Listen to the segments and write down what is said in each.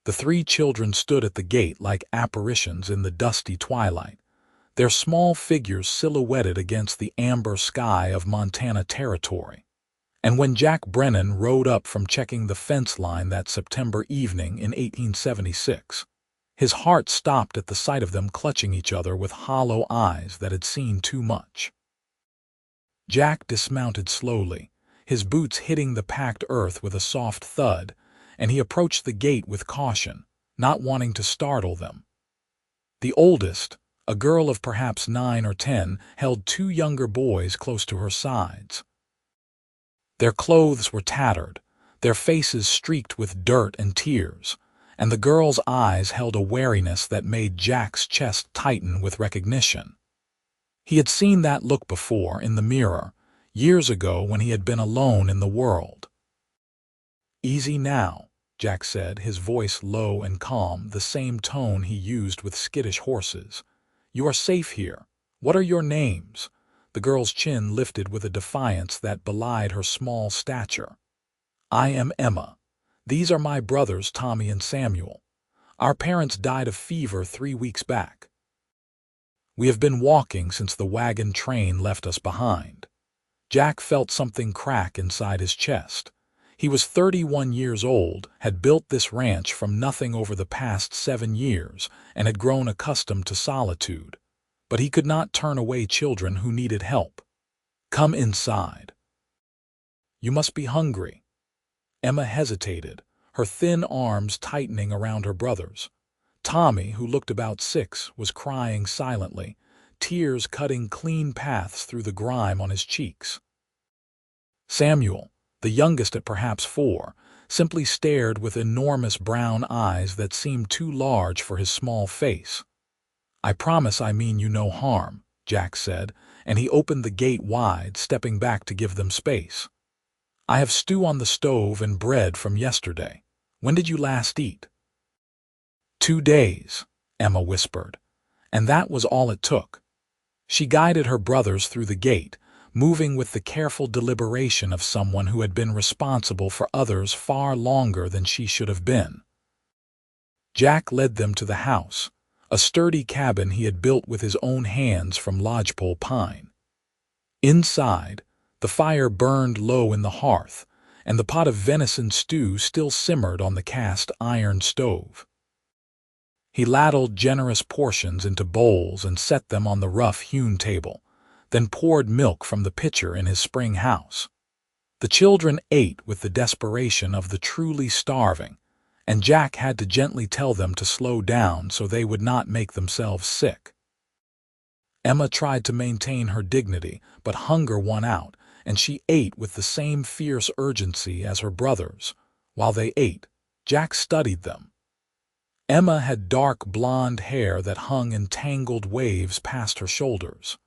The three children stood at the gate like apparitions in the dusty twilight, their small figures silhouetted against the amber sky of Montana Territory. And when Jack Brennan rode up from checking the fence line that September evening in 1876, his heart stopped at the sight of them clutching each other with hollow eyes that had seen too much. Jack dismounted slowly, his boots hitting the packed earth with a soft thud, and he approached the gate with caution, not wanting to startle them. The oldest, a girl of perhaps 9 or 10, held two younger boys close to her sides. Their clothes were tattered, their faces streaked with dirt and tears, and the girl's eyes held a wariness that made Jack's chest tighten with recognition. He had seen that look before in the mirror, years ago when he had been alone in the world. "Easy now," Jack said, his voice low and calm, the same tone he used with skittish horses. "You are safe here. What are your names?" The girl's chin lifted with a defiance that belied her small stature. "I am Emma. These are my brothers Tommy and Samuel. Our parents died of fever 3 weeks back. We have been walking since the wagon train left us behind." Jack felt something crack inside his chest. He was 31 years old, had built this ranch from nothing over the past 7 years, and had grown accustomed to solitude. But he could not turn away children who needed help. "Come inside." "You must be hungry." Emma hesitated, her thin arms tightening around her brothers. Tommy, who looked about 6, was crying silently, tears cutting clean paths through the grime on his cheeks. Samuel, the youngest at perhaps 4, simply stared with enormous brown eyes that seemed too large for his small face. "I promise I mean you no harm," Jack said, and he opened the gate wide, stepping back to give them space. "I have stew on the stove and bread from yesterday. When did you last eat?" 2 days, Emma whispered, and that was all it took. She guided her brothers through the gate, moving with the careful deliberation of someone who had been responsible for others far longer than she should have been. Jack led them to the house, a sturdy cabin he had built with his own hands from lodgepole pine. Inside, the fire burned low in the hearth, and the pot of venison stew still simmered on the cast iron stove. He ladled generous portions into bowls and set them on the rough-hewn table, then poured milk from the pitcher in his spring house. The children ate with the desperation of the truly starving, and Jack had to gently tell them to slow down so they would not make themselves sick. Emma tried to maintain her dignity, but hunger won out, and she ate with the same fierce urgency as her brothers. While they ate, Jack studied them. Emma had dark blonde hair that hung in tangled waves past her shoulders.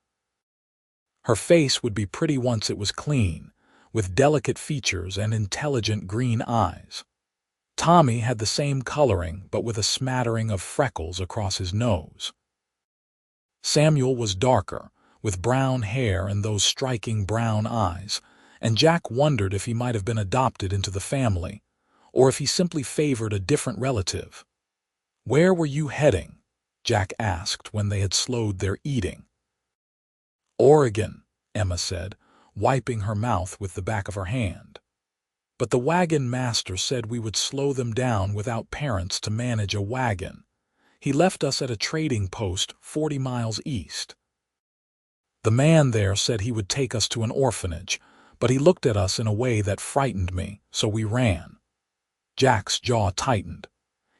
Her face would be pretty once it was clean, with delicate features and intelligent green eyes. Tommy had the same coloring, but with a smattering of freckles across his nose. Samuel was darker, with brown hair and those striking brown eyes, and Jack wondered if he might have been adopted into the family, or if he simply favored a different relative. "Where were you heading?" Jack asked when they had slowed their eating. "Oregon," Emma said, wiping her mouth with the back of her hand. "But the wagon master said we would slow them down without parents to manage a wagon. He left us at a trading post 40 miles east. The man there said he would take us to an orphanage, but he looked at us in a way that frightened me, so we ran." Jack's jaw tightened.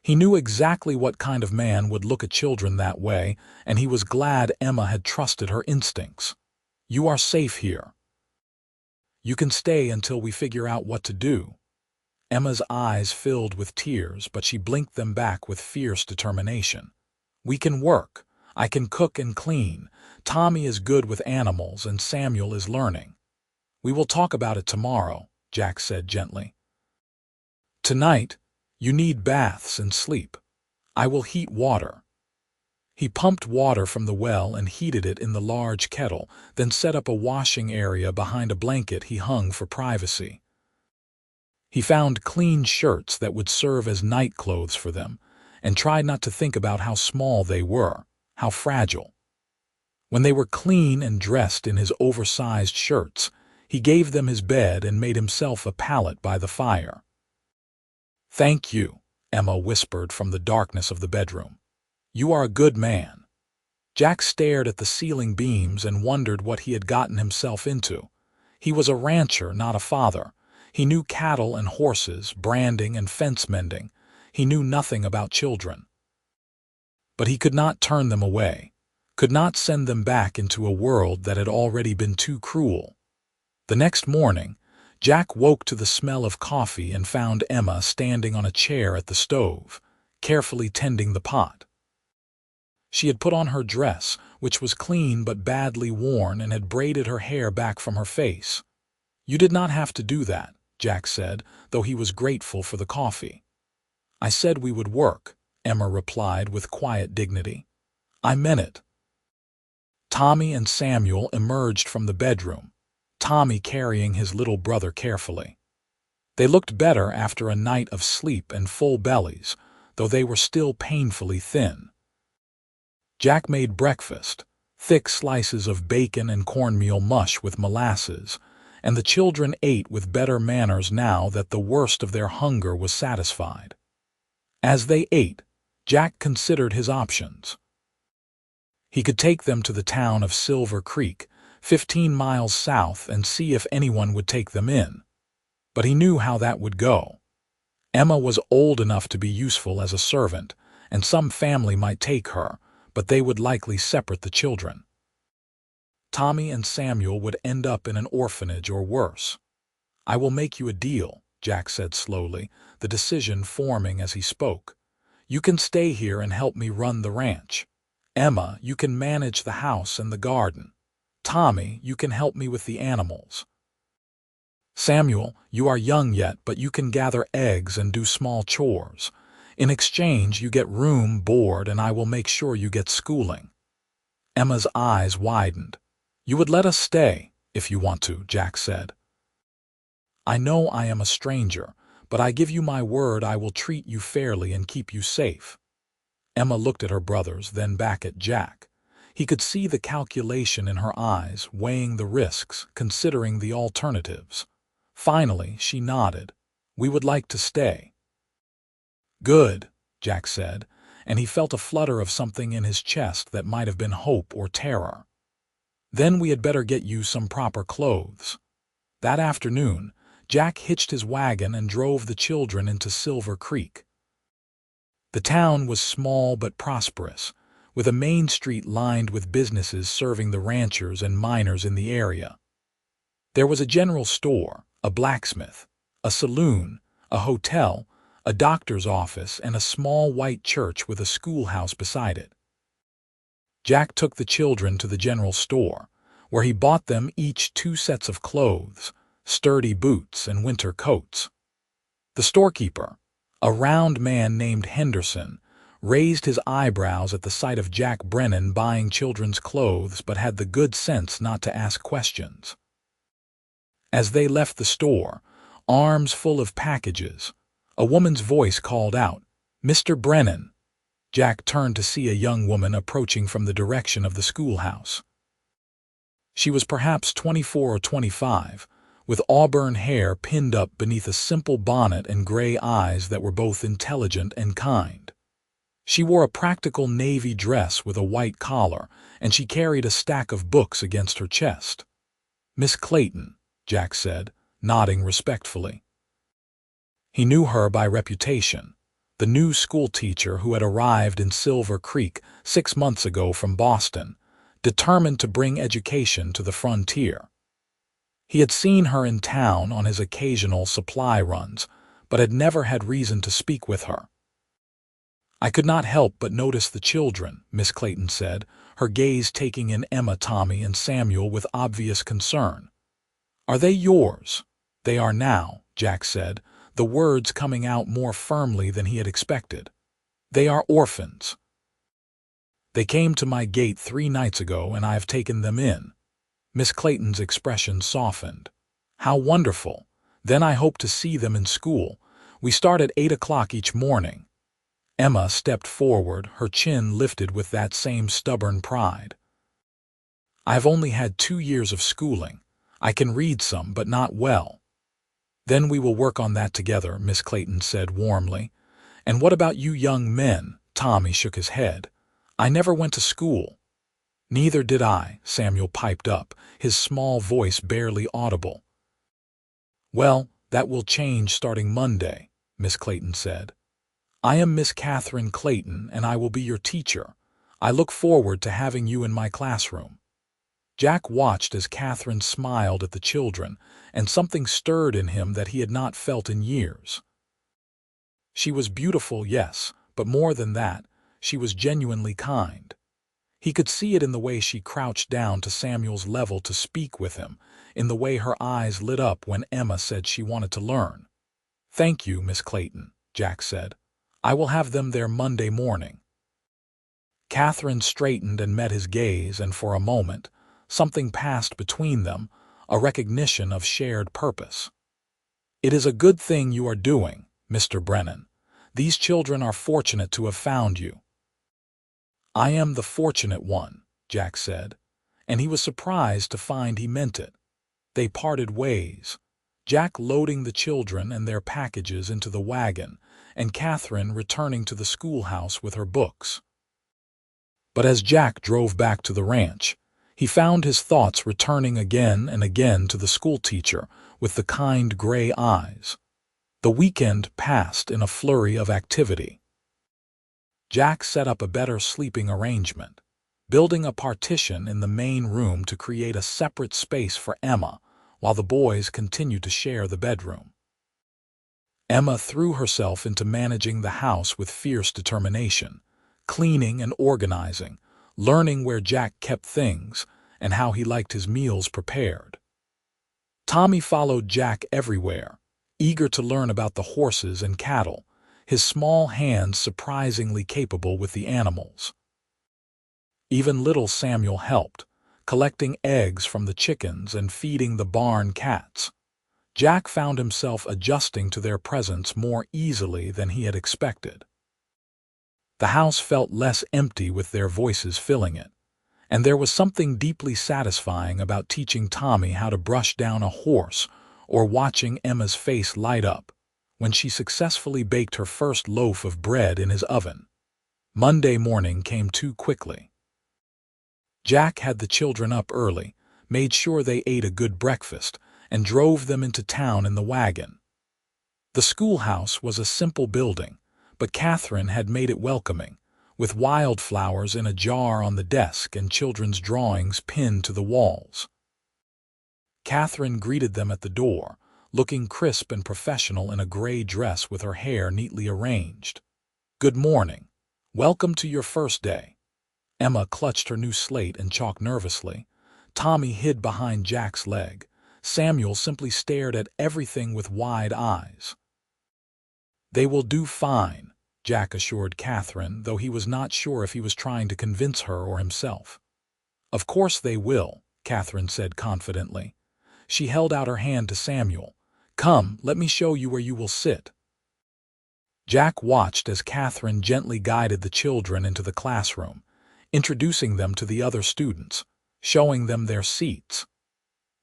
He knew exactly what kind of man would look at children that way, and he was glad Emma had trusted her instincts. "You are safe here. You can stay until we figure out what to do." Emma's eyes filled with tears, but she blinked them back with fierce determination. "We can work. I can cook and clean. Tommy is good with animals, and Samuel is learning. We will talk about it tomorrow," Jack said gently. "Tonight, you need baths and sleep. I will heat water." He pumped water from the well and heated it in the large kettle, then set up a washing area behind a blanket he hung for privacy. He found clean shirts that would serve as night clothes for them, and tried not to think about how small they were, how fragile. When they were clean and dressed in his oversized shirts, he gave them his bed and made himself a pallet by the fire. "Thank you," Emma whispered from the darkness of the bedroom. "You are a good man." Jack stared at the ceiling beams and wondered what he had gotten himself into. He was a rancher, not a father. He knew cattle and horses, branding and fence mending. He knew nothing about children. But he could not turn them away, could not send them back into a world that had already been too cruel. The next morning, Jack woke to the smell of coffee and found Emma standing on a chair at the stove, carefully tending the pot. She had put on her dress, which was clean but badly worn, and had braided her hair back from her face. "You did not have to do that," Jack said, though he was grateful for the coffee. "I said we would work," Emma replied with quiet dignity. "I meant it." Tommy and Samuel emerged from the bedroom, Tommy carrying his little brother carefully. They looked better after a night of sleep and full bellies, though they were still painfully thin. Jack made breakfast, thick slices of bacon and cornmeal mush with molasses, and the children ate with better manners now that the worst of their hunger was satisfied. As they ate, Jack considered his options. He could take them to the town of Silver Creek, 15 miles south, and see if anyone would take them in. But he knew how that would go. Emma was old enough to be useful as a servant, and some family might take her, but they would likely separate the children. Tommy and Samuel would end up in an orphanage or worse. "I will make you a deal," Jack said slowly, the decision forming as he spoke. "You can stay here and help me run the ranch. Emma, you can manage the house and the garden. Tommy, you can help me with the animals. Samuel, you are young yet, but you can gather eggs and do small chores. In exchange, you get room, board, and I will make sure you get schooling." Emma's eyes widened. "You would let us stay, if you want to," Jack said. "I know I am a stranger, but I give you my word I will treat you fairly and keep you safe." Emma looked at her brothers, then back at Jack. He could see the calculation in her eyes, weighing the risks, considering the alternatives. Finally, she nodded. "We would like to stay." "Good," Jack said, and he felt a flutter of something in his chest that might have been hope or terror. "Then we had better get you some proper clothes." That afternoon, Jack hitched his wagon and drove the children into Silver Creek. The town was small but prosperous, with a main street lined with businesses serving the ranchers and miners in the area. There was a general store, a blacksmith, a saloon, a hotel, a doctor's office, and a small white church with a schoolhouse beside it. Jack took the children to the general store, where he bought them each 2 sets of clothes, sturdy boots, and winter coats. The storekeeper, a round man named Henderson, raised his eyebrows at the sight of Jack Brennan buying children's clothes, but had the good sense not to ask questions. As they left the store, arms full of packages, a woman's voice called out, "Mr. Brennan." Jack turned to see a young woman approaching from the direction of the schoolhouse. She was perhaps 24 or 25, with auburn hair pinned up beneath a simple bonnet and gray eyes that were both intelligent and kind. She wore a practical navy dress with a white collar, and she carried a stack of books against her chest. "Miss Clayton," Jack said, nodding respectfully. He knew her by reputation, the new schoolteacher who had arrived in Silver Creek 6 months ago from Boston, determined to bring education to the frontier. He had seen her in town on his occasional supply runs, but had never had reason to speak with her. "I could not help but notice the children," Miss Clayton said, her gaze taking in Emma, Tommy, and Samuel with obvious concern. "Are they yours?" "They are now," Jack said, the words coming out more firmly than he had expected. "They are orphans. They came to my gate 3 nights ago, and I have taken them in." Miss Clayton's expression softened. "How wonderful! Then I hope to see them in school. We start at 8 o'clock each morning." Emma stepped forward, her chin lifted with that same stubborn pride. "I've only had 2 years of schooling. I can read some, but not well." "Then we will work on that together," Miss Clayton said warmly. "And what about you young men?" Tommy shook his head. "I never went to school." "Neither did I," Samuel piped up, his small voice barely audible. "Well, that will change starting Monday," Miss Clayton said. "I am Miss Catherine Clayton, and I will be your teacher. I look forward to having you in my classroom." Jack watched as Catherine smiled at the children, and something stirred in him that he had not felt in years. She was beautiful, yes, but more than that, she was genuinely kind. He could see it in the way she crouched down to Samuel's level to speak with him, in the way her eyes lit up when Emma said she wanted to learn. "Thank you, Miss Clayton," Jack said. "I will have them there Monday morning." Catherine straightened and met his gaze, and for a moment, something passed between them, a recognition of shared purpose. "It is a good thing you are doing, Mr. Brennan. These children are fortunate to have found you." "I am the fortunate one," Jack said, and he was surprised to find he meant it. They parted ways, Jack loading the children and their packages into the wagon, and Catherine returning to the schoolhouse with her books. But as Jack drove back to the ranch, he found his thoughts returning again and again to the schoolteacher with the kind gray eyes. The weekend passed in a flurry of activity. Jack set up a better sleeping arrangement, building a partition in the main room to create a separate space for Emma, while the boys continued to share the bedroom. Emma threw herself into managing the house with fierce determination, cleaning and organizing, learning where Jack kept things and how he liked his meals prepared. Tommy followed Jack everywhere, eager to learn about the horses and cattle, his small hands surprisingly capable with the animals. Even little Samuel helped, collecting eggs from the chickens and feeding the barn cats. Jack found himself adjusting to their presence more easily than he had expected. The house felt less empty with their voices filling it, and there was something deeply satisfying about teaching Tommy how to brush down a horse or watching Emma's face light up when she successfully baked her first loaf of bread in his oven. Monday morning came too quickly. Jack had the children up early, made sure they ate a good breakfast, and drove them into town in the wagon. The schoolhouse was a simple building, but Catherine had made it welcoming, with wildflowers in a jar on the desk and children's drawings pinned to the walls. Catherine greeted them at the door, looking crisp and professional in a gray dress with her hair neatly arranged. "Good morning. Welcome to your first day." Emma clutched her new slate and chalk nervously. Tommy hid behind Jack's leg. Samuel simply stared at everything with wide eyes. "They will do fine," Jack assured Catherine, though he was not sure if he was trying to convince her or himself. "Of course they will," Catherine said confidently. She held out her hand to Samuel. "Come, let me show you where you will sit." Jack watched as Catherine gently guided the children into the classroom, introducing them to the other students, showing them their seats.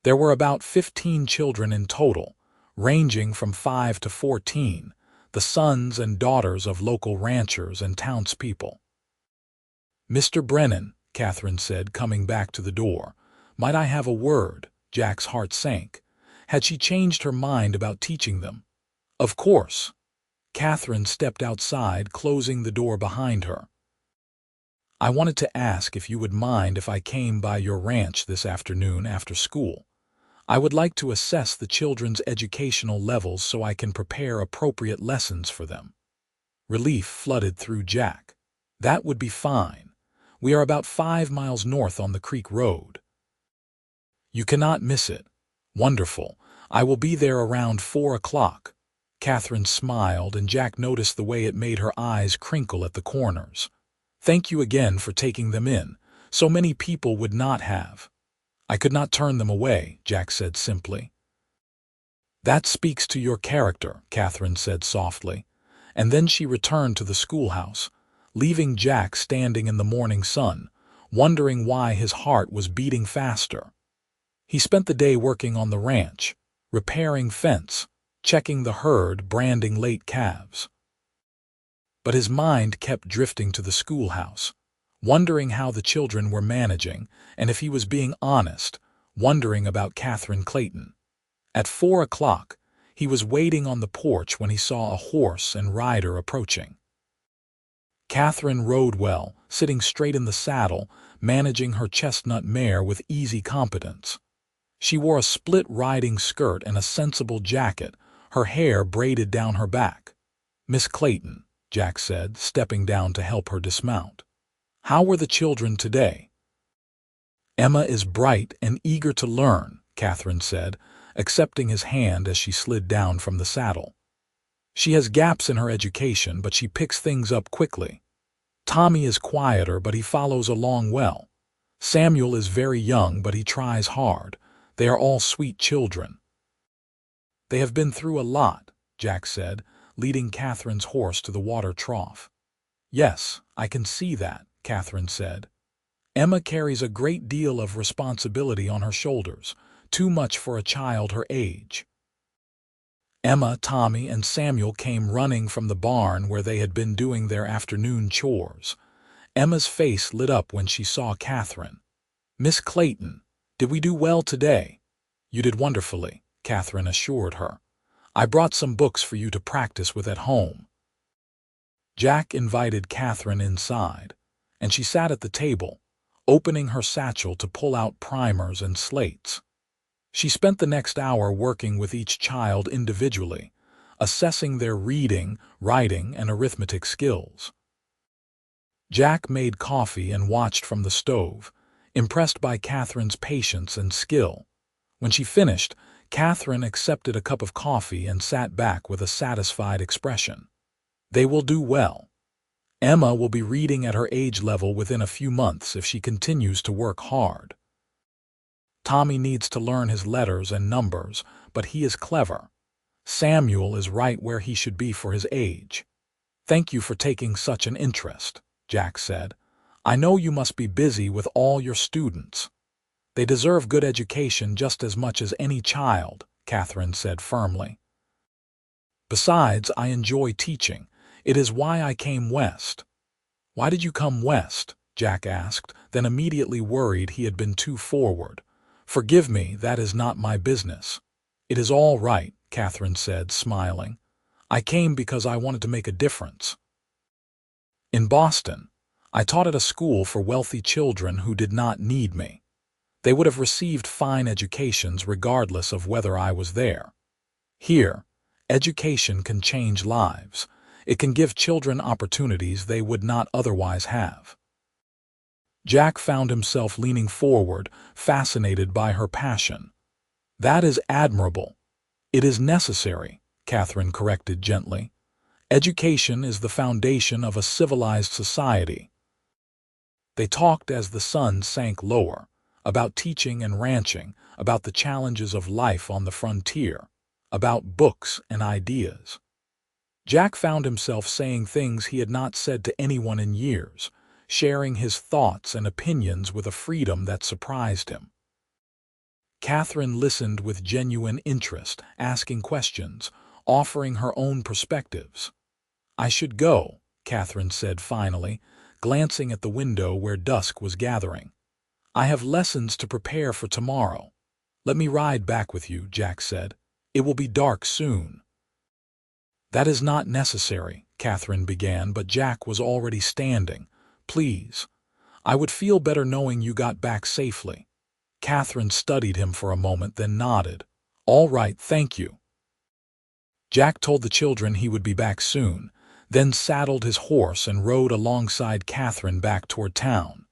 There were about 15 children in total, ranging from 5 to 14, the sons and daughters of local ranchers and townspeople. "Mr. Brennan," Catherine said, coming back to the door. "Might I have a word?" Jack's heart sank. Had she changed her mind about teaching them? "Of course." Catherine stepped outside, closing the door behind her. "I wanted to ask if you would mind if I came by your ranch this afternoon after school. I would like to assess the children's educational levels so I can prepare appropriate lessons for them." Relief flooded through Jack. "That would be fine. We are about 5 miles north on the creek road." "You cannot miss it." "Wonderful. I will be there around 4 o'clock. Catherine smiled, and Jack noticed the way it made her eyes crinkle at the corners. "Thank you again for taking them in. So many people would not have." "I could not turn them away," Jack said simply. That speaks to your character, Catherine said softly, and then she returned to the schoolhouse, leaving Jack standing in the morning sun, wondering why his heart was beating faster. He spent the day working on the ranch, repairing fence, checking the herd, branding late calves. But his mind kept drifting to the schoolhouse, wondering how the children were managing, and if he was being honest, wondering about Catherine Clayton. At 4 o'clock, he was waiting on the porch when he saw a horse and rider approaching. Catherine rode well, sitting straight in the saddle, managing her chestnut mare with easy competence. She wore a split riding skirt and a sensible jacket, her hair braided down her back. "Miss Clayton," Jack said, stepping down to help her dismount. "How were the children today?" "Emma is bright and eager to learn," Catherine said, accepting his hand as she slid down from the saddle. "She has gaps in her education, but she picks things up quickly. Tommy is quieter, but he follows along well. Samuel is very young, but he tries hard. They are all sweet children." "They have been through a lot," Jack said, leading Catherine's horse to the water trough. "Yes, I can see that," Catherine said. "Emma carries a great deal of responsibility on her shoulders, too much for a child her age." Emma, Tommy, and Samuel came running from the barn where they had been doing their afternoon chores. Emma's face lit up when she saw Catherine. "Miss Clayton, did we do well today?" "You did wonderfully," Catherine assured her. "I brought some books for you to practice with at home." Jack invited Catherine inside, and she sat at the table, opening her satchel to pull out primers and slates. She spent the next hour working with each child individually, assessing their reading, writing, and arithmetic skills. Jack made coffee and watched from the stove, impressed by Catherine's patience and skill. When she finished, Catherine accepted a cup of coffee and sat back with a satisfied expression. "They will do well. Emma will be reading at her age level within a few months if she continues to work hard. Tommy needs to learn his letters and numbers, but he is clever. Samuel is right where he should be for his age." "Thank you for taking such an interest," Jack said. "I know you must be busy with all your students." "They deserve good education just as much as any child," Catherine said firmly. "Besides, I enjoy teaching. It is why I came west." "Why did you come west?" Jack asked, then immediately worried he had been too forward. "Forgive me, that is not my business." "It is all right," Catherine said, smiling. "I came because I wanted to make a difference. In Boston, I taught at a school for wealthy children who did not need me. They would have received fine educations regardless of whether I was there. Here, education can change lives. It can give children opportunities they would not otherwise have." Jack found himself leaning forward, fascinated by her passion. "That is admirable." "It is necessary," Catherine corrected gently. "Education is the foundation of a civilized society." They talked as the sun sank lower, about teaching and ranching, about the challenges of life on the frontier, about books and ideas. Jack found himself saying things he had not said to anyone in years, sharing his thoughts and opinions with a freedom that surprised him. Catherine listened with genuine interest, asking questions, offering her own perspectives. "I should go," Catherine said finally, glancing at the window where dusk was gathering. "I have lessons to prepare for tomorrow." "Let me ride back with you," Jack said. "It will be dark soon." "That is not necessary," Catherine began, but Jack was already standing. "Please. I would feel better knowing you got back safely." Catherine studied him for a moment, then nodded. "All right, thank you." Jack told the children he would be back soon, then saddled his horse and rode alongside Catherine back toward town.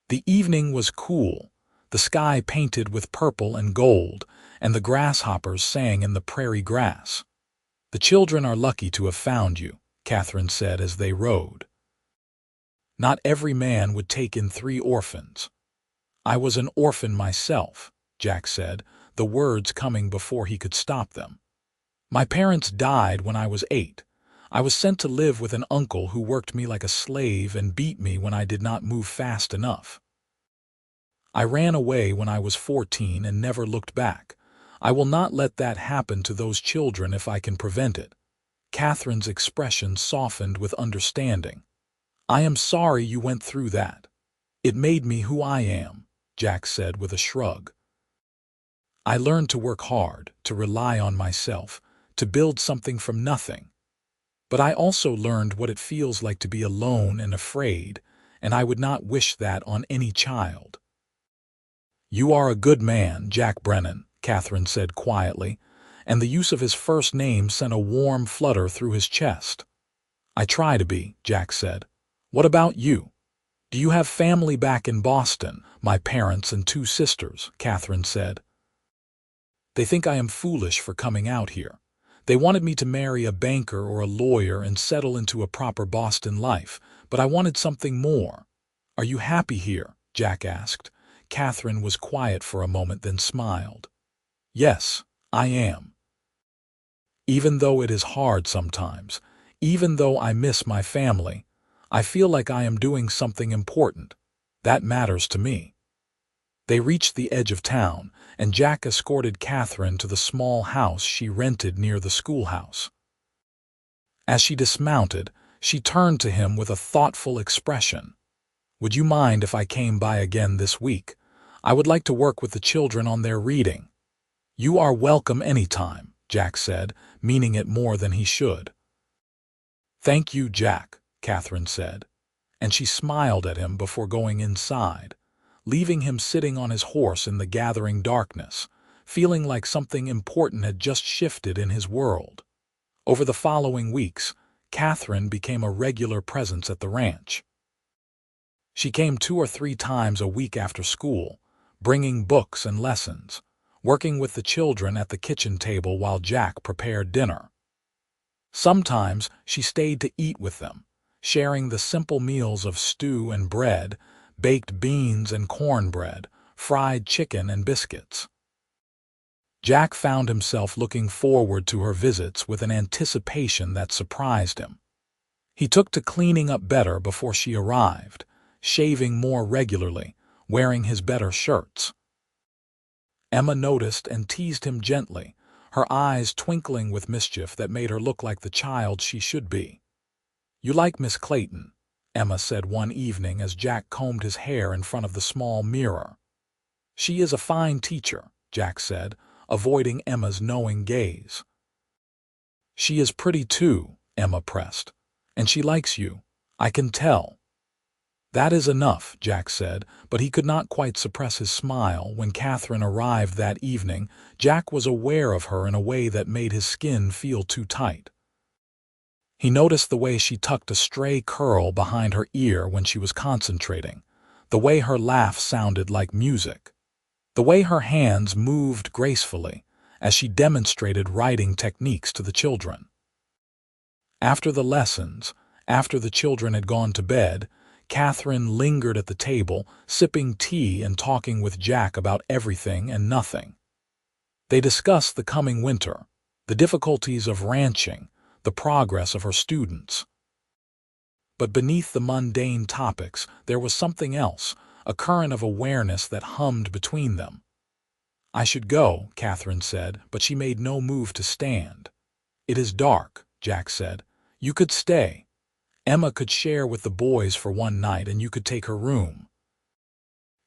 The evening was cool, the sky painted with purple and gold, and the grasshoppers sang in the prairie grass. "The children are lucky to have found you," Catherine said as they rode. "Not every man would take in 3 orphans." "I was an orphan myself," Jack said, the words coming before he could stop them. "My parents died when I was 8. I was sent to live with an uncle who worked me like a slave and beat me when I did not move fast enough. I ran away when I was 14 and never looked back. I will not let that happen to those children if I can prevent it." Catherine's expression softened with understanding. "I am sorry you went through that. It made me who I am," Jack said with a shrug. "I learned to work hard, to rely on myself, to build something from nothing. But I also learned what it feels like to be alone and afraid, and I would not wish that on any child." "You are a good man, Jack Brennan," Catherine said quietly, and the use of his first name sent a warm flutter through his chest. "I try to be," Jack said. "What about you? Do you have family back in Boston?" "My parents and 2 sisters," Catherine said. "They think I am foolish for coming out here. They wanted me to marry a banker or a lawyer and settle into a proper Boston life, but I wanted something more." "Are you happy here?" Jack asked. Catherine was quiet for a moment, then smiled. "Yes, I am. Even though it is hard sometimes, even though I miss my family, I feel like I am doing something important. That matters to me." They reached the edge of town, and Jack escorted Catherine to the small house she rented near the schoolhouse. As she dismounted, she turned to him with a thoughtful expression. "Would you mind if I came by again this week? I would like to work with the children on their reading." "You are welcome anytime," Jack said, meaning it more than he should. "Thank you, Jack," Catherine said, and she smiled at him before going inside, leaving him sitting on his horse in the gathering darkness, feeling like something important had just shifted in his world. Over the following weeks, Catherine became a regular presence at the ranch. She came 2 or 3 times a week after school, bringing books and lessons, working with the children at the kitchen table while Jack prepared dinner. Sometimes she stayed to eat with them, sharing the simple meals of stew and bread, baked beans and cornbread, fried chicken and biscuits. Jack found himself looking forward to her visits with an anticipation that surprised him. He took to cleaning up better before she arrived, shaving more regularly, wearing his better shirts. Emma noticed and teased him gently, her eyes twinkling with mischief that made her look like the child she should be. "You like Miss Clayton," Emma said one evening as Jack combed his hair in front of the small mirror. "She is a fine teacher," Jack said, avoiding Emma's knowing gaze. "She is pretty too," Emma pressed, "and she likes you. I can tell." "That is enough," Jack said, but he could not quite suppress his smile. When Catherine arrived that evening, Jack was aware of her in a way that made his skin feel too tight. He noticed the way she tucked a stray curl behind her ear when she was concentrating, the way her laugh sounded like music, the way her hands moved gracefully as she demonstrated writing techniques to the children. After the lessons, after the children had gone to bed, Catherine lingered at the table, sipping tea and talking with Jack about everything and nothing. They discussed the coming winter, the difficulties of ranching, the progress of her students. But beneath the mundane topics, there was something else, a current of awareness that hummed between them. "I should go," Catherine said, but she made no move to stand. "It is dark," Jack said. "You could stay. Emma could share with the boys for one night and you could take her room."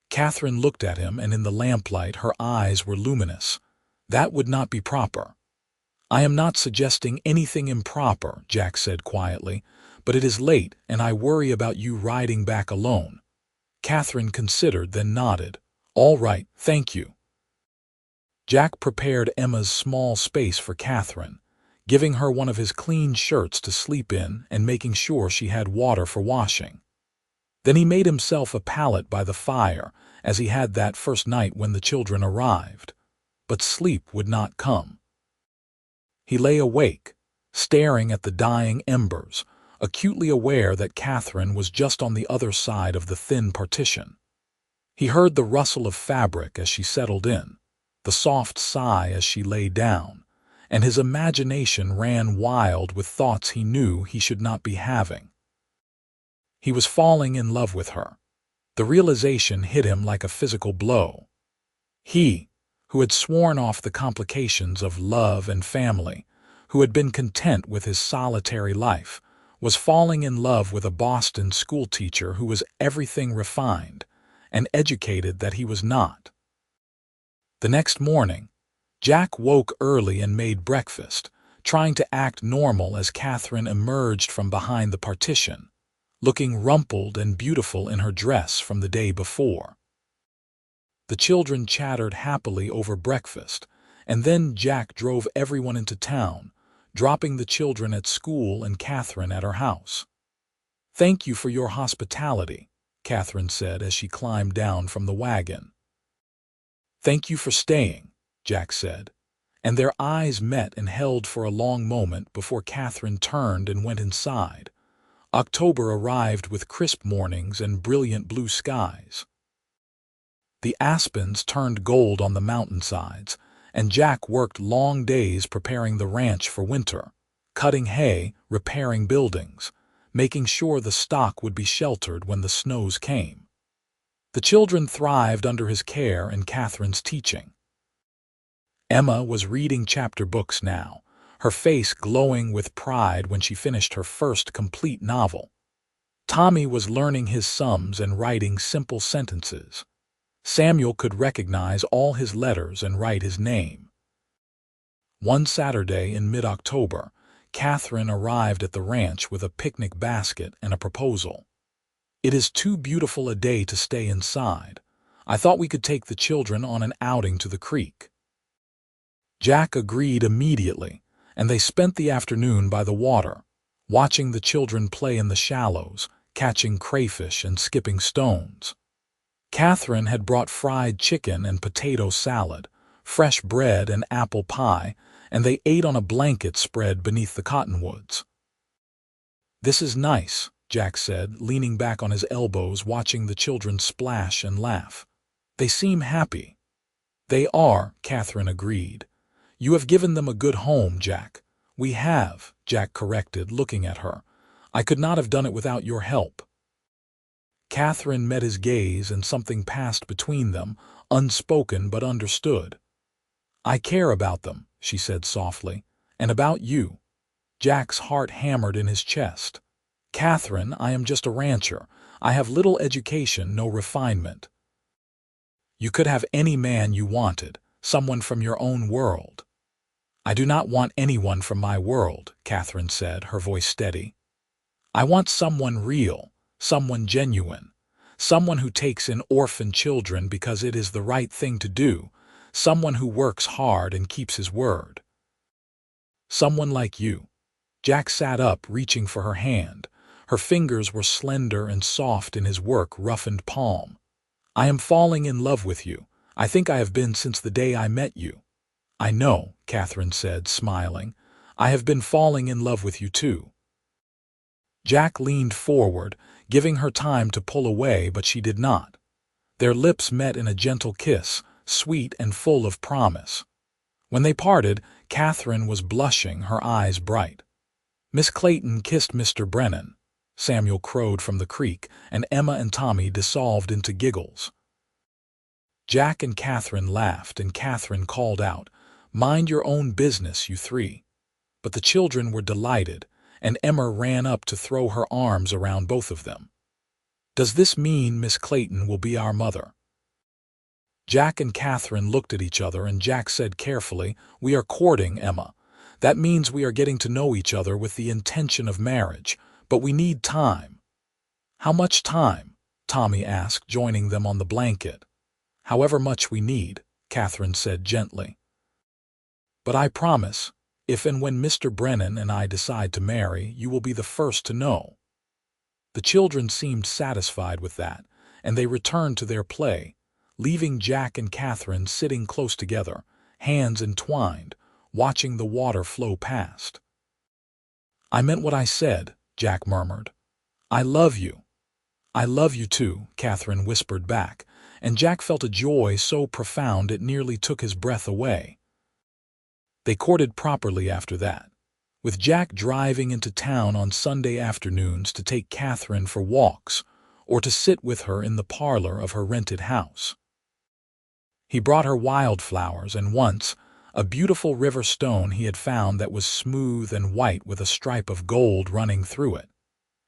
Catherine looked at him, and in the lamplight her eyes were luminous. "That would not be proper." "I am not suggesting anything improper," Jack said quietly, "but it is late and I worry about you riding back alone." Catherine considered, then nodded. "All right, thank you." Jack prepared Emma's small space for Catherine, giving her one of his clean shirts to sleep in and making sure she had water for washing. Then he made himself a pallet by the fire, as he had that first night when the children arrived. But sleep would not come. He lay awake, staring at the dying embers, acutely aware that Catherine was just on the other side of the thin partition. He heard the rustle of fabric as she settled in, the soft sigh as she lay down, and his imagination ran wild with thoughts he knew he should not be having. He was falling in love with her. The realization hit him like a physical blow. He, who had sworn off the complications of love and family, who had been content with his solitary life, was falling in love with a Boston schoolteacher who was everything refined and educated that he was not. The next morning, Jack woke early and made breakfast, trying to act normal as Catherine emerged from behind the partition, looking rumpled and beautiful in her dress from the day before. The children chattered happily over breakfast, and then Jack drove everyone into town, dropping the children at school and Catherine at her house. "Thank you for your hospitality," Catherine said as she climbed down from the wagon. "Thank you for staying," Jack said, and their eyes met and held for a long moment before Catherine turned and went inside. October arrived with crisp mornings and brilliant blue skies. The aspens turned gold on the mountainsides, and Jack worked long days preparing the ranch for winter, cutting hay, repairing buildings, making sure the stock would be sheltered when the snows came. The children thrived under his care and Catherine's teaching. Emma was reading chapter books now, her face glowing with pride when she finished her first complete novel. Tommy was learning his sums and writing simple sentences. Samuel could recognize all his letters and write his name. One Saturday in mid-October, Catherine arrived at the ranch with a picnic basket and a proposal. "It is too beautiful a day to stay inside. I thought we could take the children on an outing to the creek." Jack agreed immediately, and they spent the afternoon by the water, watching the children play in the shallows, catching crayfish and skipping stones. Catherine had brought fried chicken and potato salad, fresh bread and apple pie, and they ate on a blanket spread beneath the cottonwoods. "This is nice," Jack said, leaning back on his elbows watching the children splash and laugh. "They seem happy." "They are," Catherine agreed. "You have given them a good home, Jack." "We have," Jack corrected, looking at her. "I could not have done it without your help." Catherine met his gaze and something passed between them, unspoken but understood. "I care about them," she said softly, "and about you." Jack's heart hammered in his chest. "Catherine, I am just a rancher. I have little education, no refinement." "You could have any man you wanted, someone from your own world." "I do not want anyone from my world," Catherine said, her voice steady. "I want someone real, someone genuine, someone who takes in orphan children because it is the right thing to do, someone who works hard and keeps his word." "Someone like you." Jack sat up, reaching for her hand. Her fingers were slender and soft in his work-roughened palm. "I am falling in love with you. I think I have been since the day I met you." "I know," Catherine said, smiling. "I have been falling in love with you too." Jack leaned forward, giving her time to pull away, but she did not. Their lips met in a gentle kiss, sweet and full of promise. When they parted, Catherine was blushing, her eyes bright. Miss Clayton kissed Mr. Brennan. Samuel crowed from the creek, and Emma and Tommy dissolved into giggles. Jack and Catherine laughed, and Catherine called out, "Mind your own business, you three." But the children were delighted, and Emma ran up to throw her arms around both of them. "Does this mean Miss Clayton will be our mother?" Jack and Catherine looked at each other, and Jack said carefully, "We are courting, Emma. That means we are getting to know each other with the intention of marriage, but we need time." "How much time?" Tommy asked, joining them on the blanket. "However much we need," Catherine said gently. "But I promise, if and when Mr. Brennan and I decide to marry, you will be the first to know." The children seemed satisfied with that, and they returned to their play, leaving Jack and Catherine sitting close together, hands entwined, watching the water flow past. "I meant what I said," Jack murmured. "I love you." "I love you too," Catherine whispered back, and Jack felt a joy so profound it nearly took his breath away. They courted properly after that, with Jack driving into town on Sunday afternoons to take Catherine for walks or to sit with her in the parlor of her rented house. He brought her wildflowers and once a beautiful river stone he had found that was smooth and white with a stripe of gold running through it.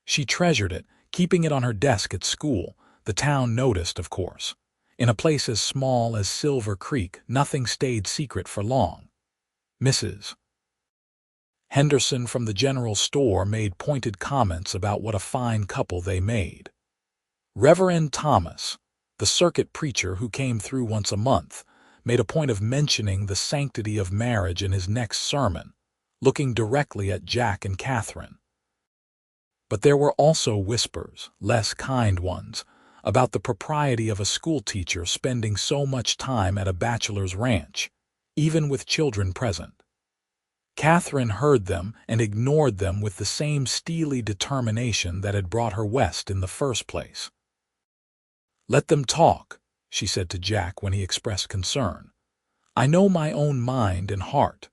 She treasured it, keeping it on her desk at school. The town noticed, of course. In a place as small as Silver Creek, nothing stayed secret for long. Mrs. Henderson from the general store made pointed comments about what a fine couple they made. Reverend Thomas, the circuit preacher who came through once a month, made a point of mentioning the sanctity of marriage in his next sermon, looking directly at Jack and Catherine. But there were also whispers, less kind ones, about the propriety of a schoolteacher spending so much time at a bachelor's ranch, even with children present. Catherine heard them and ignored them with the same steely determination that had brought her west in the first place. "Let them talk," she said to Jack when he expressed concern. "I know my own mind and heart."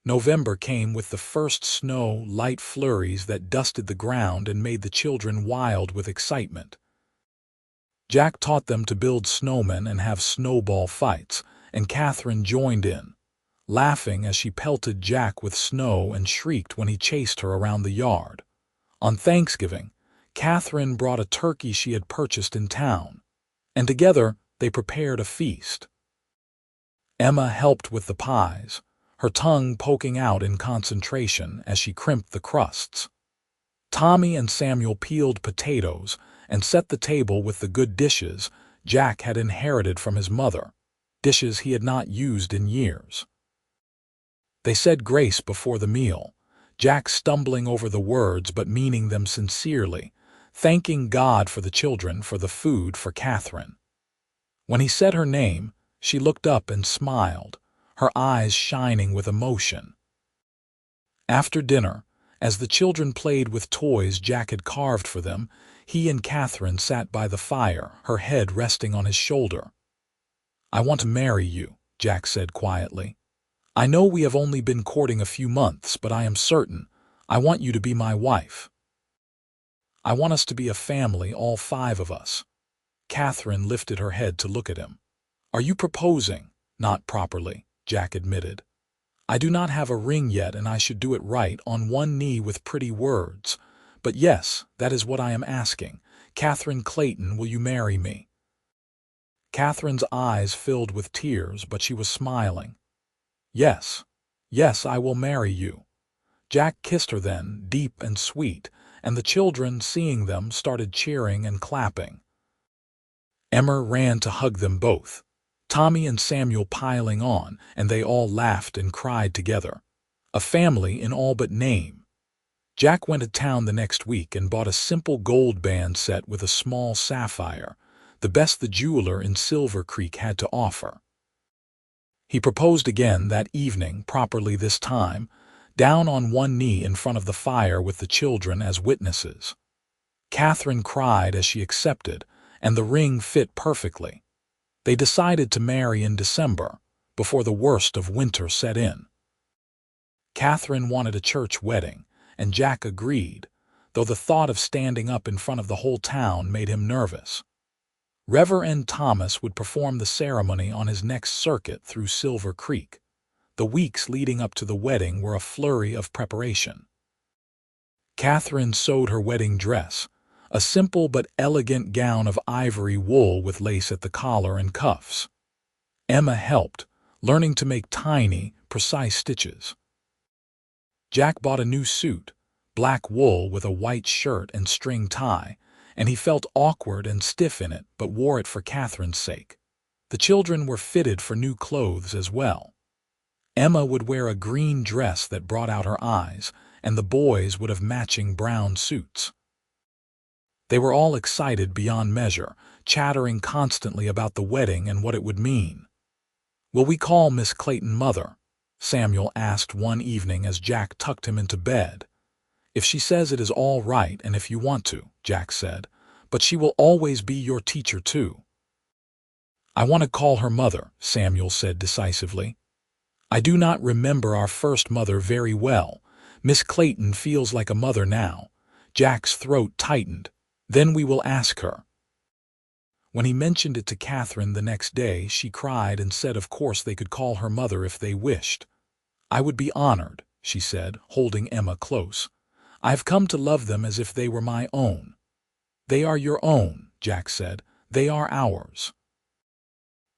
November came with the first snow, light flurries that dusted the ground and made the children wild with excitement. Jack taught them to build snowmen and have snowball fights, and Catherine joined in, laughing as she pelted Jack with snow and shrieked when he chased her around the yard. On Thanksgiving, Catherine brought a turkey she had purchased in town, and together they prepared a feast. Emma helped with the pies, her tongue poking out in concentration as she crimped the crusts. Tommy and Samuel peeled potatoes and set the table with the good dishes Jack had inherited from his mother, dishes he had not used in years. They said grace before the meal, Jack stumbling over the words but meaning them sincerely, thanking God for the children, for the food, for Catherine. When he said her name, she looked up and smiled, her eyes shining with emotion. After dinner, as the children played with toys Jack had carved for them, he and Catherine sat by the fire, her head resting on his shoulder. "I want to marry you," Jack said quietly. "I know we have only been courting a few months, but I am certain I want you to be my wife. I want us to be a family, all 5 of us." Catherine lifted her head to look at him. "Are you proposing?" "Not properly," Jack admitted. "I do not have a ring yet, and I should do it right, on one knee with pretty words. But yes, that is what I am asking. Catherine Clayton, will you marry me?" Catherine's eyes filled with tears, but she was smiling. "Yes, yes, I will marry you." Jack kissed her then, deep and sweet, and the children, seeing them, started cheering and clapping. Emma ran to hug them both, Tommy and Samuel piling on, and they all laughed and cried together. A family in all but name. Jack went to town the next week and bought a simple gold band set with a small sapphire, the best the jeweler in Silver Creek had to offer. He proposed again that evening, properly this time, down on one knee in front of the fire with the children as witnesses. Catherine cried as she accepted, and the ring fit perfectly. They decided to marry in December, before the worst of winter set in. Catherine wanted a church wedding, and Jack agreed, though the thought of standing up in front of the whole town made him nervous. Reverend Thomas would perform the ceremony on his next circuit through Silver Creek. The weeks leading up to the wedding were a flurry of preparation. Catherine sewed her wedding dress, a simple but elegant gown of ivory wool with lace at the collar and cuffs. Emma helped, learning to make tiny, precise stitches. Jack bought a new suit, black wool with a white shirt and string tie, and he felt awkward and stiff in it but wore it for Catherine's sake. The children were fitted for new clothes as well. Emma would wear a green dress that brought out her eyes, and the boys would have matching brown suits. They were all excited beyond measure, chattering constantly about the wedding and what it would mean. "Will we call Miss Clayton Mother?" Samuel asked one evening as Jack tucked him into bed. "If she says it is all right and if you want to," Jack said, but she will always be your teacher too." "I want to call her mother," Samuel said decisively. "I do not remember our first mother very well. Miss Clayton feels like a mother now." Jack's throat tightened. "Then we will ask her." When he mentioned it to Catherine the next day, she cried and said of course they could call her mother if they wished. "I would be honored," she said, holding Emma close. "I've come to love them as if they were my own." "They are your own," Jack said. "They are ours."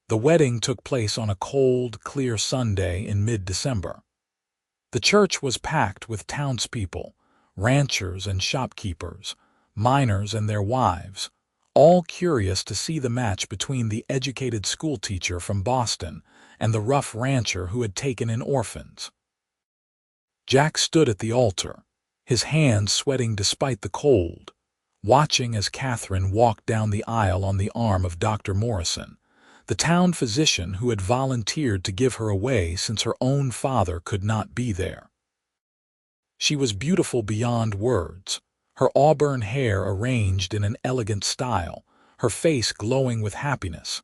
The wedding took place on a cold, clear Sunday in mid-December. The church was packed with townspeople, ranchers and shopkeepers, miners and their wives, all curious to see the match between the educated schoolteacher from Boston and the rough rancher who had taken in orphans. Jack stood at the altar, his hands sweating despite the cold, watching as Catherine walked down the aisle on the arm of Dr. Morrison, the town physician who had volunteered to give her away since her own father could not be there. She was beautiful beyond words, her auburn hair arranged in an elegant style, her face glowing with happiness.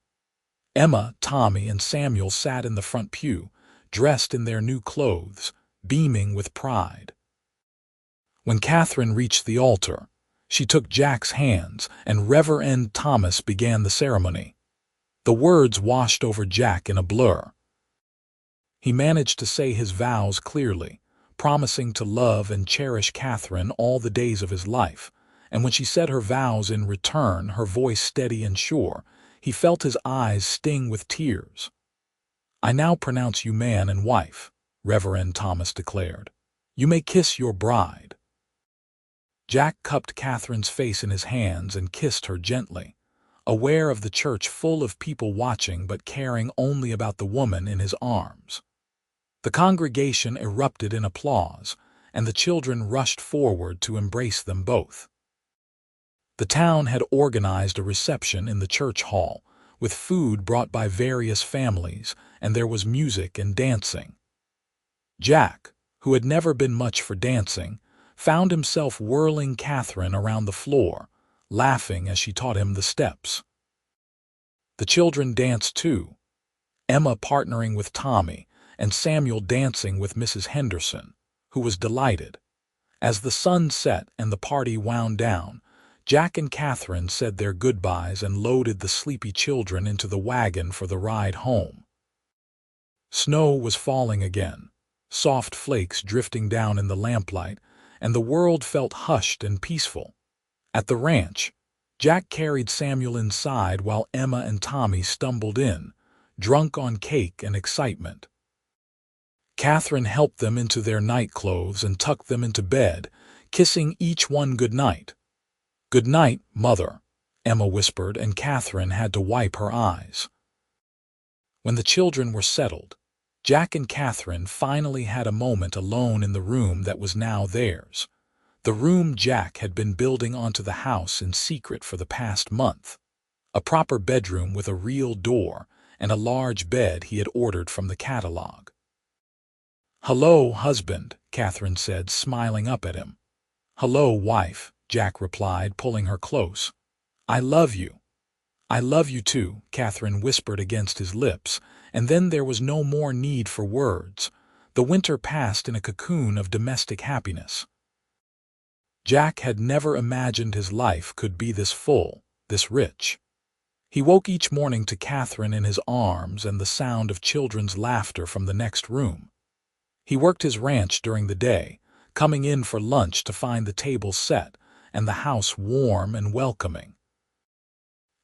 Emma, Tommy, and Samuel sat in the front pew, dressed in their new clothes, beaming with pride. When Catherine reached the altar, she took Jack's hands, and Reverend Thomas began the ceremony. The words washed over Jack in a blur. He managed to say his vows clearly, promising to love and cherish Catherine all the days of his life, and when she said her vows in return, her voice steady and sure, he felt his eyes sting with tears. "I now pronounce you man and wife," Reverend Thomas declared. "You may kiss your bride." Jack cupped Catherine's face in his hands and kissed her gently, aware of the church full of people watching but caring only about the woman in his arms. The congregation erupted in applause, and the children rushed forward to embrace them both. The town had organized a reception in the church hall, with food brought by various families, and there was music and dancing. Jack, who had never been much for dancing, found himself whirling Catherine around the floor, laughing as she taught him the steps. The children danced too, Emma partnering with Tommy, and Samuel dancing with Mrs. Henderson, who was delighted. As the sun set and the party wound down, Jack and Catherine said their goodbyes and loaded the sleepy children into the wagon for the ride home. Snow was falling again, soft flakes drifting down in the lamplight, and the world felt hushed and peaceful. At the ranch, Jack carried Samuel inside while Emma and Tommy stumbled in, drunk on cake and excitement. Catherine helped them into their nightclothes and tucked them into bed, kissing each one good night. "Good night, Mother," Emma whispered, and Catherine had to wipe her eyes. When the children were settled, Jack and Catherine finally had a moment alone in the room that was now theirs, the room Jack had been building onto the house in secret for the past month, a proper bedroom with a real door and a large bed he had ordered from the catalog. "Hello, husband," Catherine said, smiling up at him. "Hello, wife," Jack replied, pulling her close. "I love you." "I love you too," Catherine whispered against his lips, and then there was no more need for words. The winter passed in a cocoon of domestic happiness. Jack had never imagined his life could be this full, this rich. He woke each morning to Catherine in his arms and the sound of children's laughter from the next room. He worked his ranch during the day, coming in for lunch to find the table set and the house warm and welcoming.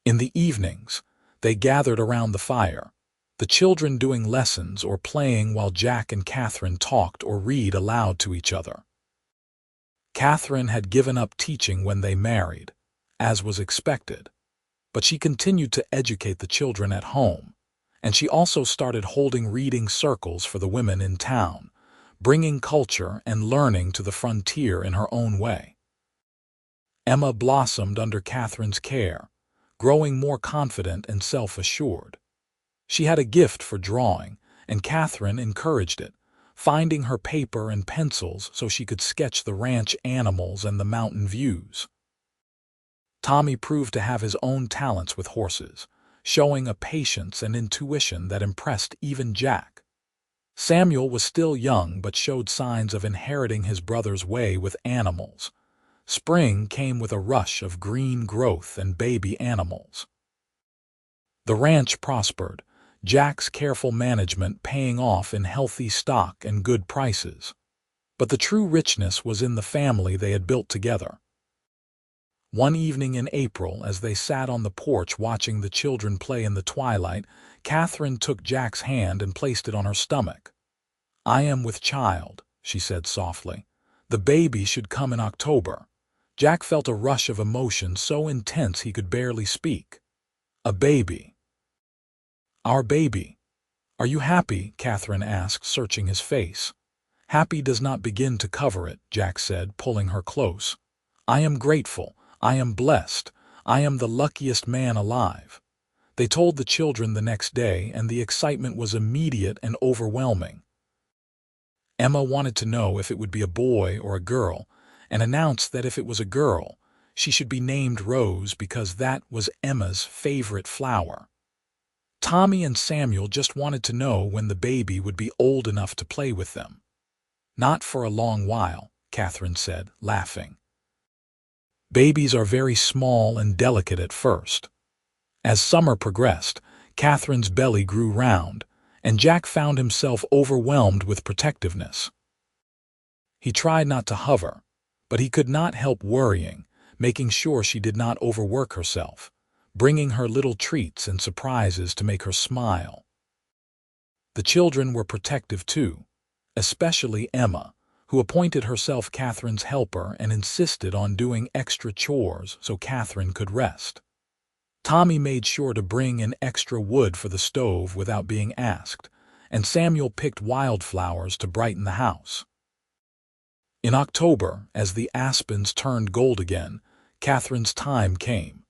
In the evenings, they gathered around the fire, the children doing lessons or playing while Jack and Catherine talked or read aloud to each other. Catherine had given up teaching when they married, as was expected, but she continued to educate the children at home, and she also started holding reading circles for the women in town, bringing culture and learning to the frontier in her own way. Emma blossomed under Catherine's care, growing more confident and self-assured. She had a gift for drawing, and Catherine encouraged it, finding her paper and pencils so she could sketch the ranch animals and the mountain views. Tommy proved to have his own talents with horses, showing a patience and intuition that impressed even Jack. Samuel was still young but showed signs of inheriting his brother's way with animals. Spring came with a rush of green growth and baby animals. The ranch prospered, Jack's careful management paying off in healthy stock and good prices. But the true richness was in the family they had built together. One evening in April, as they sat on the porch watching the children play in the twilight, Catherine took Jack's hand and placed it on her stomach. "I am with child," she said softly. "The baby should come in October." Jack felt a rush of emotion so intense he could barely speak. "A baby. Our baby. Are you happy?" Catherine asked, searching his face. "Happy does not begin to cover it," Jack said, pulling her close. "I am grateful. I am blessed. I am the luckiest man alive." They told the children the next day, and the excitement was immediate and overwhelming. Emma wanted to know if it would be a boy or a girl, and announced that if it was a girl, she should be named Rose because that was Emma's favorite flower. Tommy and Samuel just wanted to know when the baby would be old enough to play with them. "Not for a long while," Catherine said, laughing. "Babies are very small and delicate at first." As summer progressed, Catherine's belly grew round, and Jack found himself overwhelmed with protectiveness. He tried not to hover, but he could not help worrying, making sure she did not overwork herself, bringing her little treats and surprises to make her smile. The children were protective too, especially Emma, who appointed herself Catherine's helper and insisted on doing extra chores so Catherine could rest. Tommy made sure to bring in extra wood for the stove without being asked, and Samuel picked wildflowers to brighten the house. In October, as the aspens turned gold again, Catherine's time came.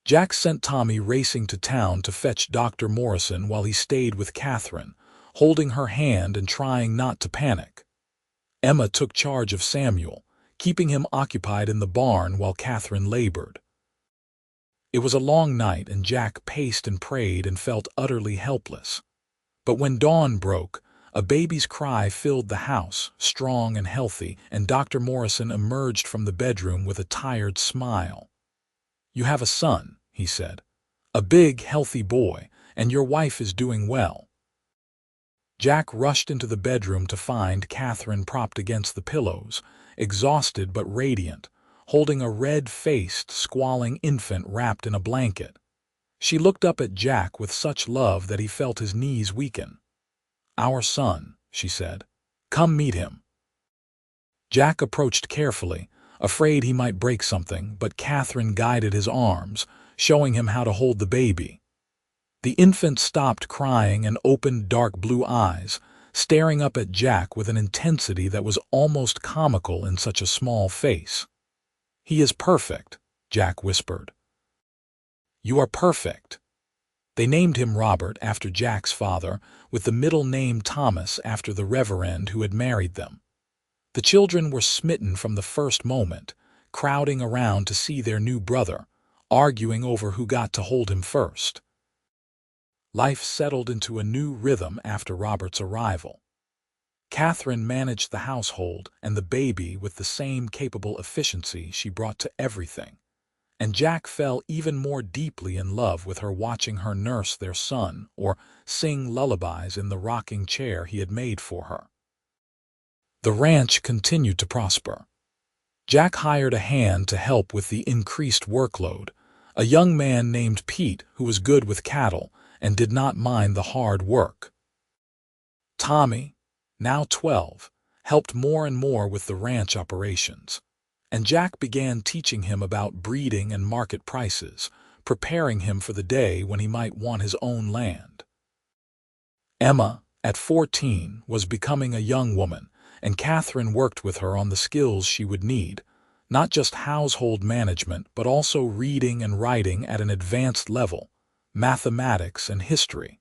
Jack sent Tommy racing to town to fetch Dr. Morrison while he stayed with Catherine, holding her hand and trying not to panic. Emma took charge of Samuel, keeping him occupied in the barn while Catherine labored. It was a long night, and Jack paced and prayed and felt utterly helpless. But when dawn broke, a baby's cry filled the house, strong and healthy, and Dr. Morrison emerged from the bedroom with a tired smile. "You have a son," he said. "A big, healthy boy, and your wife is doing well." Jack rushed into the bedroom to find Catherine propped against the pillows, exhausted but radiant, holding a red-faced, squalling infant wrapped in a blanket. She looked up at Jack with such love that he felt his knees weaken. "Our son," she said. "Come meet him." Jack approached carefully, afraid he might break something, but Catherine guided his arms, showing him how to hold the baby. The infant stopped crying and opened dark blue eyes, staring up at Jack with an intensity that was almost comical in such a small face. "He is perfect," Jack whispered. "You are perfect." They named him Robert after Jack's father, with the middle name Thomas after the reverend who had married them. The children were smitten from the first moment, crowding around to see their new brother, arguing over who got to hold him first. Life settled into a new rhythm after Robert's arrival. Catherine managed the household and the baby with the same capable efficiency she brought to everything, and Jack fell even more deeply in love with her, watching her nurse their son or sing lullabies in the rocking chair he had made for her. The ranch continued to prosper. Jack hired a hand to help with the increased workload, a young man named Pete who was good with cattle and did not mind the hard work. Tommy, now 12, helped more and more with the ranch operations, and Jack began teaching him about breeding and market prices, preparing him for the day when he might want his own land. Emma, at 14, was becoming a young woman, and Catherine worked with her on the skills she would need, not just household management, but also reading and writing at an advanced level, mathematics and history.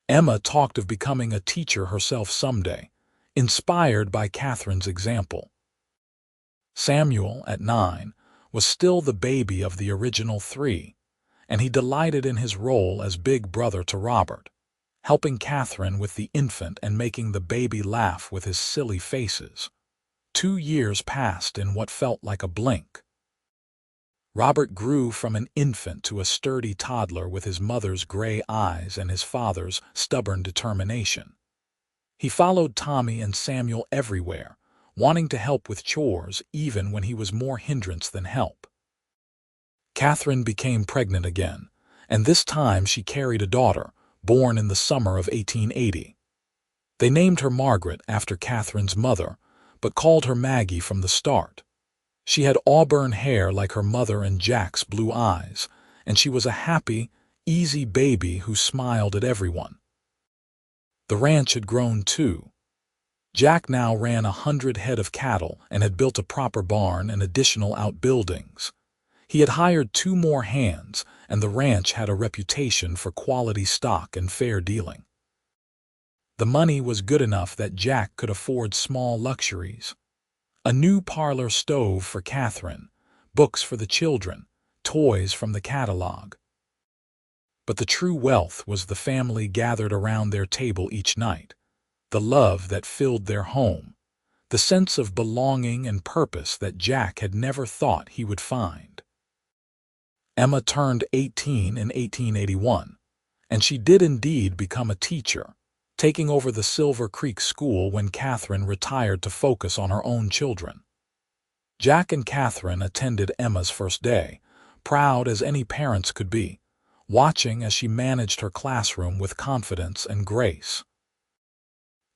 Emma talked of becoming a teacher herself someday, inspired by Catherine's example. Samuel, at 9, was still the baby of the original three, and he delighted in his role as big brother to Robert, helping Catherine with the infant and making the baby laugh with his silly faces. 2 years passed in what felt like a blink. Robert grew from an infant to a sturdy toddler with his mother's gray eyes and his father's stubborn determination. He followed Tommy and Samuel everywhere, wanting to help with chores even when he was more hindrance than help. Catherine became pregnant again, and this time she carried a daughter, born in the summer of 1880. They named her Margaret after Catherine's mother, but called her Maggie from the start. She had auburn hair like her mother and Jack's blue eyes, and she was a happy, easy baby who smiled at everyone. The ranch had grown too. Jack now ran 100 head of cattle and had built a proper barn and additional outbuildings. He had hired 2 more hands, and the ranch had a reputation for quality stock and fair dealing. The money was good enough that Jack could afford small luxuries. A new parlor stove for Catherine, books for the children, toys from the catalog. But the true wealth was the family gathered around their table each night, the love that filled their home, the sense of belonging and purpose that Jack had never thought he would find. Emma turned 18 in 1881, and she did indeed become a teacher, taking over the Silver Creek School when Catherine retired to focus on her own children. Jack and Catherine attended Emma's first day, proud as any parents could be, watching as she managed her classroom with confidence and grace.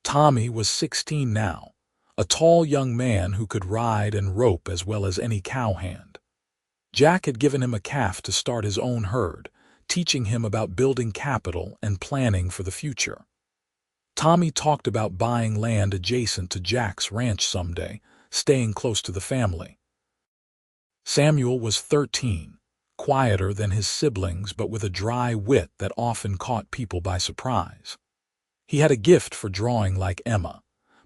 Tommy was 16 now, a tall young man who could ride and rope as well as any cowhand. Jack had given him a calf to start his own herd, teaching him about building capital and planning for the future. Tommy talked about buying land adjacent to Jack's ranch someday, staying close to the family. Samuel was 13, quieter than his siblings but with a dry wit that often caught people by surprise. He had a gift for drawing like Emma,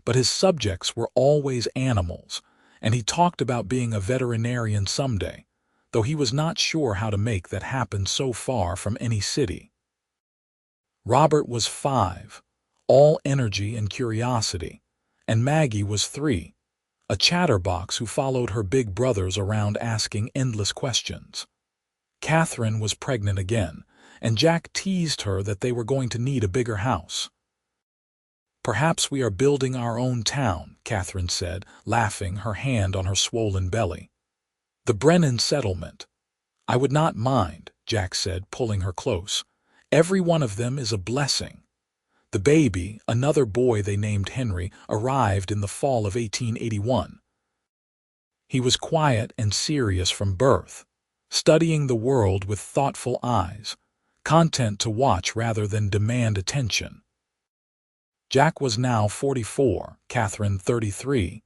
but his subjects were always animals, and he talked about being a veterinarian someday, though he was not sure how to make that happen so far from any city. Robert was 5, all energy and curiosity, and Maggie was 3, a chatterbox who followed her big brothers around asking endless questions. Catherine was pregnant again, and Jack teased her that they were going to need a bigger house. "Perhaps we are building our own town," Catherine said, laughing, her hand on her swollen belly. "The Brennan settlement." "I would not mind," Jack said, pulling her close. "Every one of them is a blessing." The baby, another boy they named Henry, arrived in the fall of 1881. He was quiet and serious from birth, studying the world with thoughtful eyes, content to watch rather than demand attention. Jack was now 44, Catherine 33,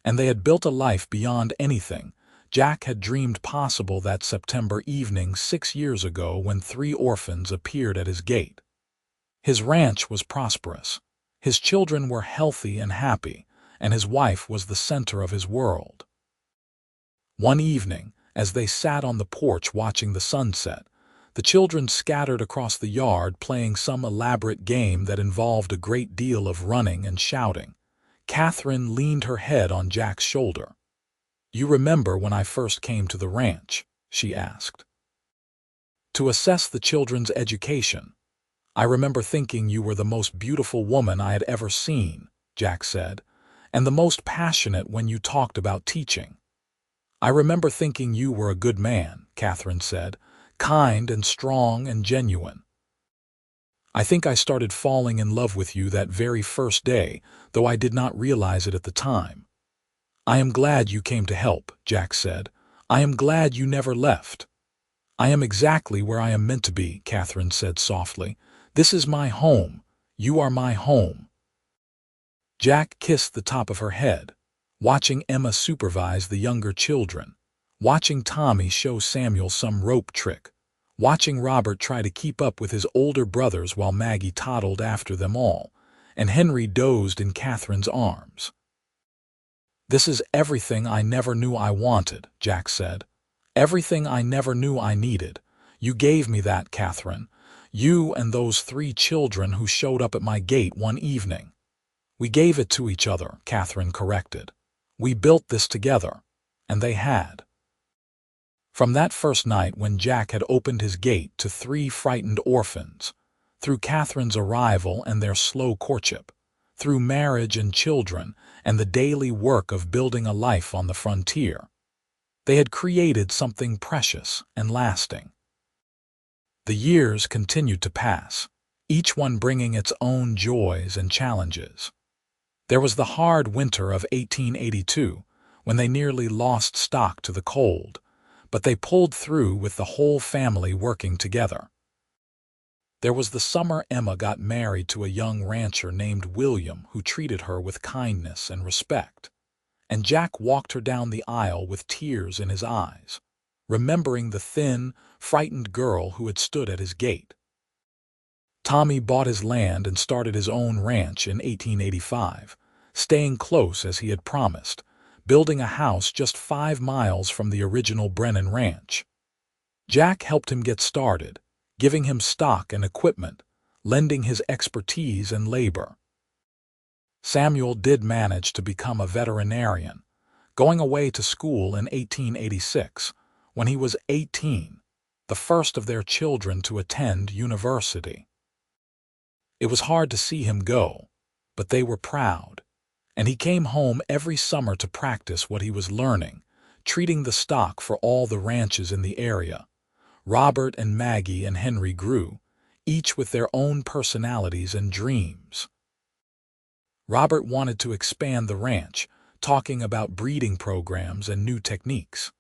and they had built a life beyond anything Jack had dreamed possible that September evening 6 years ago when 3 orphans appeared at his gate. His ranch was prosperous, his children were healthy and happy, and his wife was the center of his world. One evening, as they sat on the porch watching the sunset, the children scattered across the yard playing some elaborate game that involved a great deal of running and shouting. Catherine leaned her head on Jack's shoulder. "You remember when I first came to the ranch?" she asked. "To assess the children's education. I remember thinking you were the most beautiful woman I had ever seen," Jack said, "and the most passionate when you talked about teaching." "I remember thinking you were a good man," Catherine said, "kind and strong and genuine. I think I started falling in love with you that very first day, though I did not realize it at the time." "I am glad you came to help," Jack said. "I am glad you never left." "I am exactly where I am meant to be," Catherine said softly. "This is my home. You are my home." Jack kissed the top of her head, watching Emma supervise the younger children, watching Tommy show Samuel some rope trick, watching Robert try to keep up with his older brothers while Maggie toddled after them all, and Henry dozed in Catherine's arms. "This is everything I never knew I wanted," Jack said. Everything I never knew I needed. You gave me that, Catherine. You and those 3 children who showed up at my gate one evening. We gave it to each other, Catherine corrected. We built this together. And they had. From that first night when Jack had opened his gate to 3 frightened orphans, through Catherine's arrival and their slow courtship, through marriage and children and the daily work of building a life on the frontier, they had created something precious and lasting. The years continued to pass, each one bringing its own joys and challenges. There was the hard winter of 1882, when they nearly lost stock to the cold, but they pulled through with the whole family working together. There was the summer Emma got married to a young rancher named William who treated her with kindness and respect, and Jack walked her down the aisle with tears in his eyes, remembering the thin, frightened girl who had stood at his gate. Tommy bought his land and started his own ranch in 1885, staying close as he had promised, building a house just 5 miles from the original Brennan ranch. Jack helped him get started, giving him stock and equipment, lending his expertise and labor. Samuel did manage to become a veterinarian, going away to school in 1886, when he was 18, the first of their children to attend university. It was hard to see him go, but they were proud, and he came home every summer to practice what he was learning, treating the stock for all the ranches in the area. Robert and Maggie and Henry grew, each with their own personalities and dreams. Robert wanted to expand the ranch, talking about breeding programs and new techniques.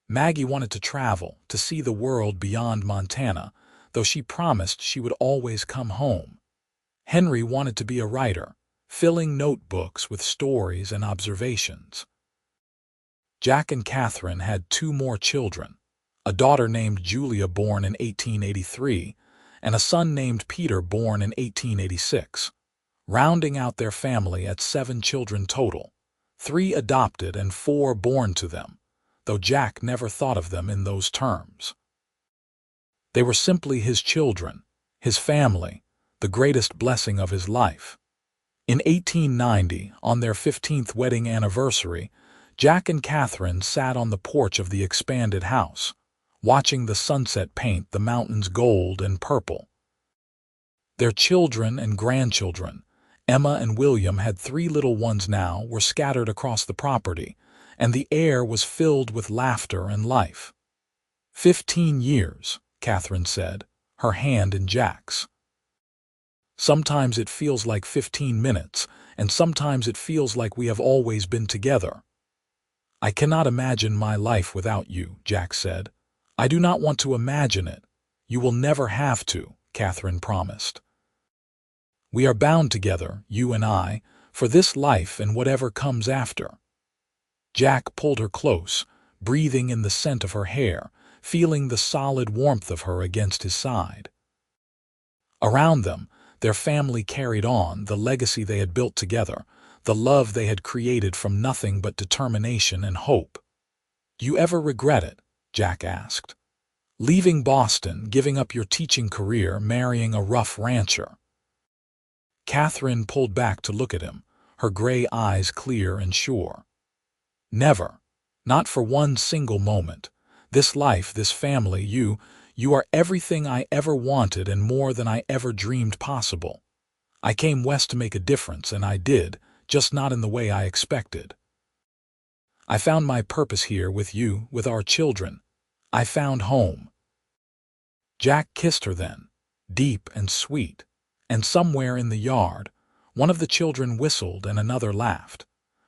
Maggie wanted to travel, to see the world beyond Montana, though she promised she would always come home. Henry wanted to be a writer, filling notebooks with stories and observations. Jack and Catherine had 2 more children, a daughter named Julia born in 1883, and a son named Peter born in 1886, rounding out their family at 7 children total, 3 adopted and 4 born to them, though Jack never thought of them in those terms. They were simply his children, his family, the greatest blessing of his life. In 1890, on their 15th wedding anniversary, Jack and Catherine sat on the porch of the expanded house, watching the sunset paint the mountains gold and purple. Their children and grandchildren, Emma and William had 3 little ones now, were scattered across the property, and the air was filled with laughter and life. 15 years, Catherine said, her hand in Jack's. Sometimes it feels like 15 minutes, and sometimes it feels like we have always been together. I cannot imagine my life without you, Jack said. I do not want to imagine it. You will never have to, Catherine promised. We are bound together, you and I, for this life and whatever comes after. Jack pulled her close, breathing in the scent of her hair, feeling the solid warmth of her against his side. Around them, their family carried on the legacy they had built together, the love they had created from nothing but determination and hope. "Do you ever regret it?" Jack asked. "Leaving Boston, giving up your teaching career, marrying a rough rancher?" Catherine pulled back to look at him, her gray eyes clear and sure. "Never. Not for one single moment. This life, this family, you are everything I ever wanted and more than I ever dreamed possible. I came west to make a difference, and I did, just not in the way I expected. I found my purpose here with you, with our children. I found home." Jack kissed her then, deep and sweet, and somewhere in the yard, one of the children whistled and another laughed,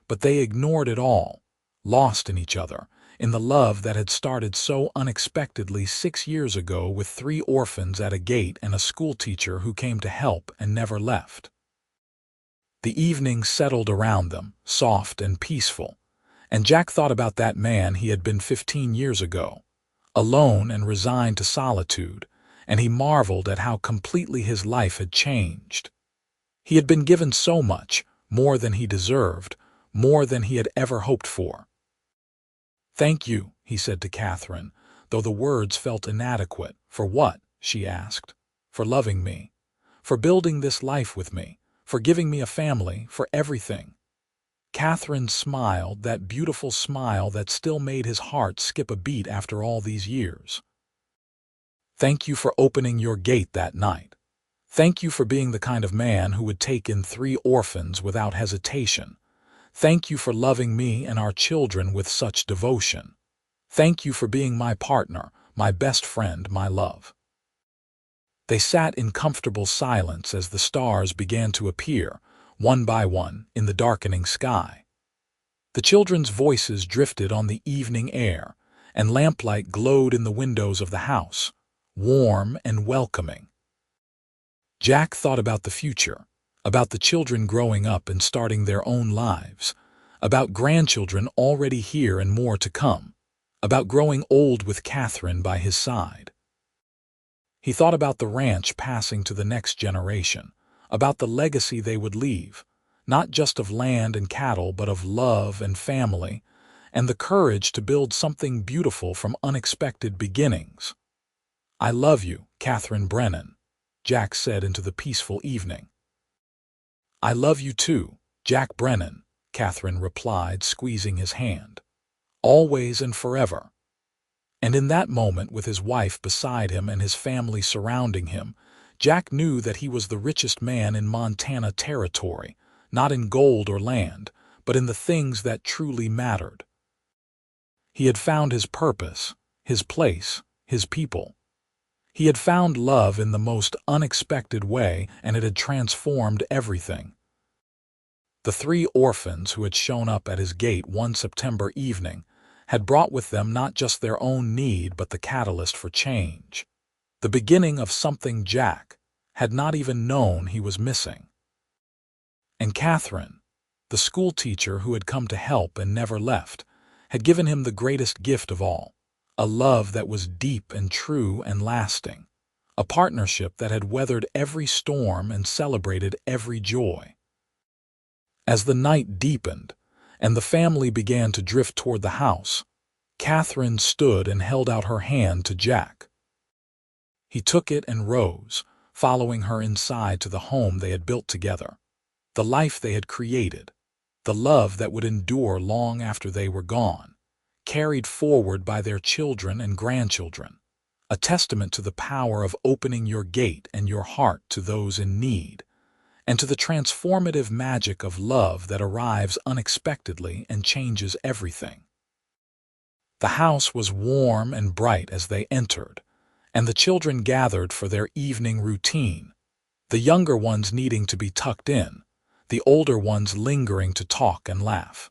but they ignored it all, lost in each other, in the love that had started so unexpectedly 6 years ago with 3 orphans at a gate and a schoolteacher who came to help and never left. The evening settled around them, soft and peaceful, and Jack thought about that man he had been 15 years ago, alone and resigned to solitude, and he marveled at how completely his life had changed. He had been given so much, more than he deserved, more than he had ever hoped for. "Thank you," he said to Catherine, though the words felt inadequate. "For what?" she asked. "For loving me. For building this life with me. For giving me a family. For everything." Catherine smiled, that beautiful smile that still made his heart skip a beat after all these years. "Thank you for opening your gate that night. Thank you for being the kind of man who would take in 3 orphans without hesitation. Thank you for loving me and our children with such devotion. Thank you for being my partner, my best friend, my love." They sat in comfortable silence as the stars began to appear, one by one, in the darkening sky. The children's voices drifted on the evening air, and lamplight glowed in the windows of the house, warm and welcoming. Jack thought about the future, about the children growing up and starting their own lives, about grandchildren already here and more to come, about growing old with Catherine by his side. He thought about the ranch passing to the next generation, about the legacy they would leave, not just of land and cattle, but of love and family, and the courage to build something beautiful from unexpected beginnings. "I love you, Catherine Brennan," Jack said into the peaceful evening. "I love you too, Jack Brennan," Catherine replied, squeezing his hand. "Always and forever." And in that moment, with his wife beside him and his family surrounding him, Jack knew that he was the richest man in Montana territory, not in gold or land, but in the things that truly mattered. He had found his purpose, his place, his people. He had found love in the most unexpected way, and it had transformed everything. The 3 orphans who had shown up at his gate one September evening had brought with them not just their own need, but the catalyst for change, the beginning of something Jack had not even known he was missing. And Catherine, the schoolteacher who had come to help and never left, had given him the greatest gift of all, a love that was deep and true and lasting, a partnership that had weathered every storm and celebrated every joy. As the night deepened and the family began to drift toward the house, Catherine stood and held out her hand to Jack. He took it and rose, following her inside to the home they had built together, the life they had created, the love that would endure long after they were gone, carried forward by their children and grandchildren, a testament to the power of opening your gate and your heart to those in need, and to the transformative magic of love that arrives unexpectedly and changes everything. The house was warm and bright as they entered, and the children gathered for their evening routine, the younger ones needing to be tucked in, the older ones lingering to talk and laugh.